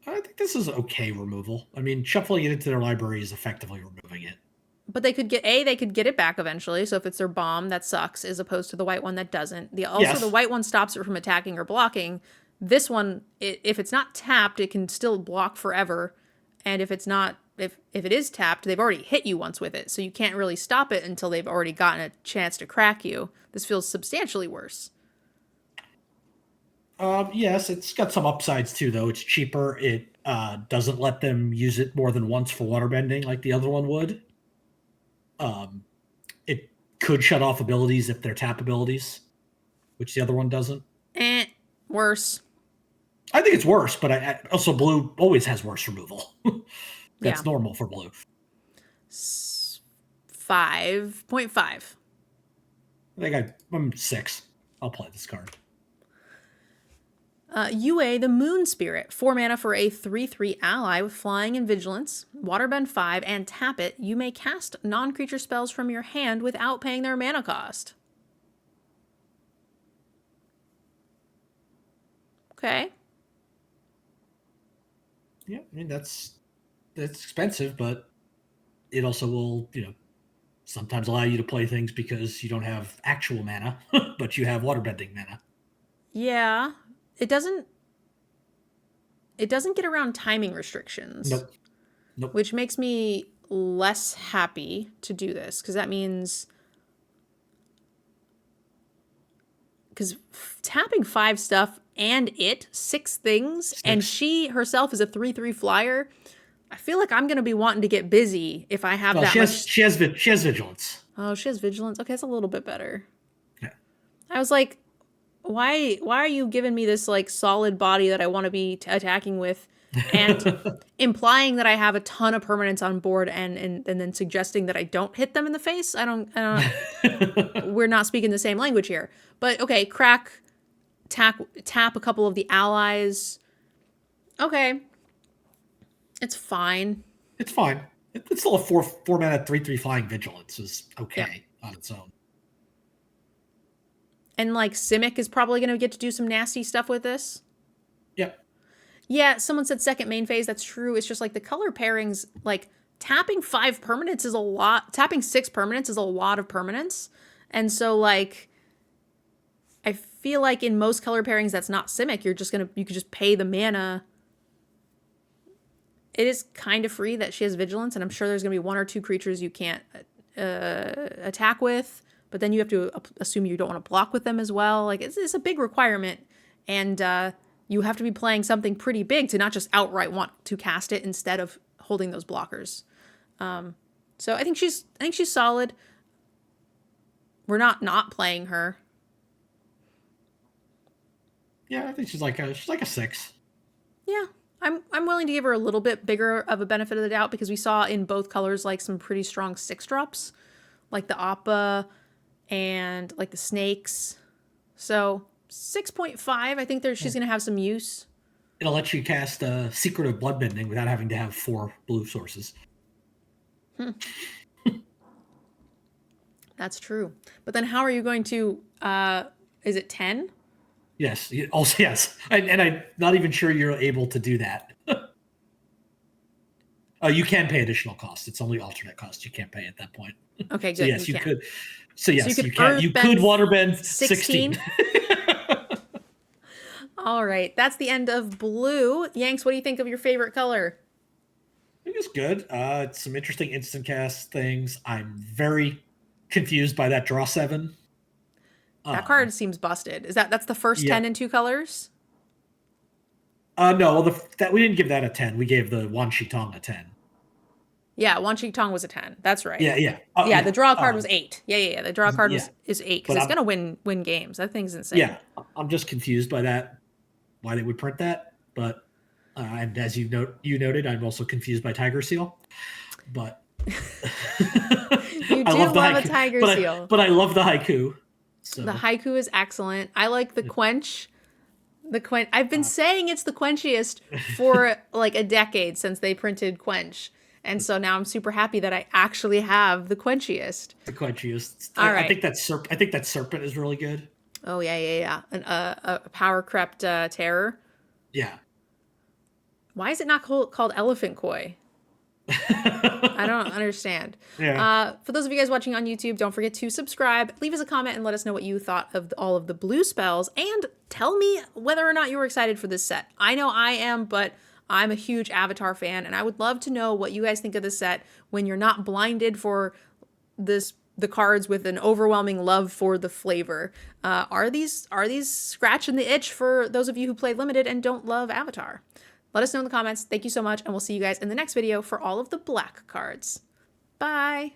I think this is okay removal. I mean, shuffling it into their library is effectively removing it. But they could get it back eventually. So if it's their bomb, that sucks, as opposed to the white one that doesn't. The Yes. white one stops it from attacking or blocking. This one, if it's not tapped, it can still block forever. And if it's not, if it is tapped, they've already hit you once with it, so you can't really stop it until they've already gotten a chance to crack you. This feels substantially worse. Yes, it's got some upsides too, though. It's cheaper. It doesn't let them use it more than once for waterbending like the other one would. It could shut off abilities if they're tap abilities, which the other one doesn't. Worse. I think it's worse, but I also blue always has worse removal. That's Yeah. normal for blue. 5.5. I think I'm 6. I'll play this card. UA, the Moon Spirit. 4 mana for a 3/3 ally with flying and vigilance. Waterbend 5 and tap it. You may cast non-creature spells from your hand without paying their mana cost. Okay. Yeah, I mean that's expensive, but it also will, sometimes allow you to play things because you don't have actual mana, but you have waterbending mana. Yeah. It doesn't get around timing restrictions. Nope. Which makes me less happy to do this, because that means tapping 5 stuff and 6 things, and she herself is a 3/3 flyer. I feel like I'm going to be wanting to get busy if I have that much. She has vigilance. Oh, she has vigilance. Okay, that's a little bit better. Yeah. I was like, why are you giving me this like solid body that I want to be attacking with, and implying that I have a ton of permanents on board, and then suggesting that I don't hit them in the face? I don't we're not speaking the same language here. But okay, tap a couple of the allies. Okay. It's fine. It's fine. It's still a 4 mana 3/3 flying vigilance is okay on its own. And like Simic is probably going to get to do some nasty stuff with this. Yep. Yeah, someone said second main phase. That's true. It's just like the color pairings, like tapping 5 permanents is a lot. Tapping 6 permanents is a lot of permanents. And so like I feel like in most color pairings that's not Simic, you could just pay the mana. It is kind of free that she has vigilance, and I'm sure there's going to be 1 or 2 creatures you can't attack with, but then you have to assume you don't want to block with them as well. Like it's a big requirement, and you have to be playing something pretty big to not just outright want to cast it instead of holding those blockers. So I think she's solid. We're not playing her. Yeah, I think she's like a 6. Yeah. I'm willing to give her a little bit bigger of a benefit of the doubt, because we saw in both colors like some pretty strong 6 drops, like the Appa and like the snakes. So 6.5, I think she's going to have some use. It'll let you cast Secret of Bloodbending without having to have 4 blue sources. That's true. But then how are you going to, is it 10? Yes. Also, yes. And I'm not even sure you're able to do that. You can pay additional costs. It's only alternate cost. You can't pay at that point. Okay, good. So yes, you could. So yes, so you can. You could waterbend 16. All right. That's the end of blue. Yanks, what do you think of your favorite color? I think it's good. It's some interesting instant cast things. I'm very confused by that draw 7. That card seems busted. That's the first 10 in 2 colors? No, that we didn't give that a 10. We gave the Wan Shi Tong a 10. Yeah, Wan Shi Tong was a 10. That's right. Yeah. Yeah, the draw card was 8. Yeah. The draw card is 8, because it's going to win games. That thing's insane. Yeah, I'm just confused by that, why they would print that. But and as you noted, I'm also confused by Tiger Seal. But you do love a Tiger Seal. But I love the haiku. So. The haiku is excellent. I like the quench. I've been saying it's the quenchiest for like a decade since they printed quench. And so now I'm super happy that I actually have the quenchiest. The quenchiest. All I right. think that serpent is really good. Oh, yeah. A power crept terror. Yeah. Why is it not called elephant koi? I don't understand. Yeah. For those of you guys watching on YouTube, don't forget to subscribe, leave us a comment, and let us know what you thought of all of the blue spells, and tell me whether or not you were excited for this set. I know I am, but I'm a huge Avatar fan, and I would love to know what you guys think of this set when you're not blinded for the cards with an overwhelming love for the flavor. Are these scratching the itch for those of you who play limited and don't love Avatar? Let us know in the comments. Thank you so much, and we'll see you guys in the next video for all of the black cards. Bye!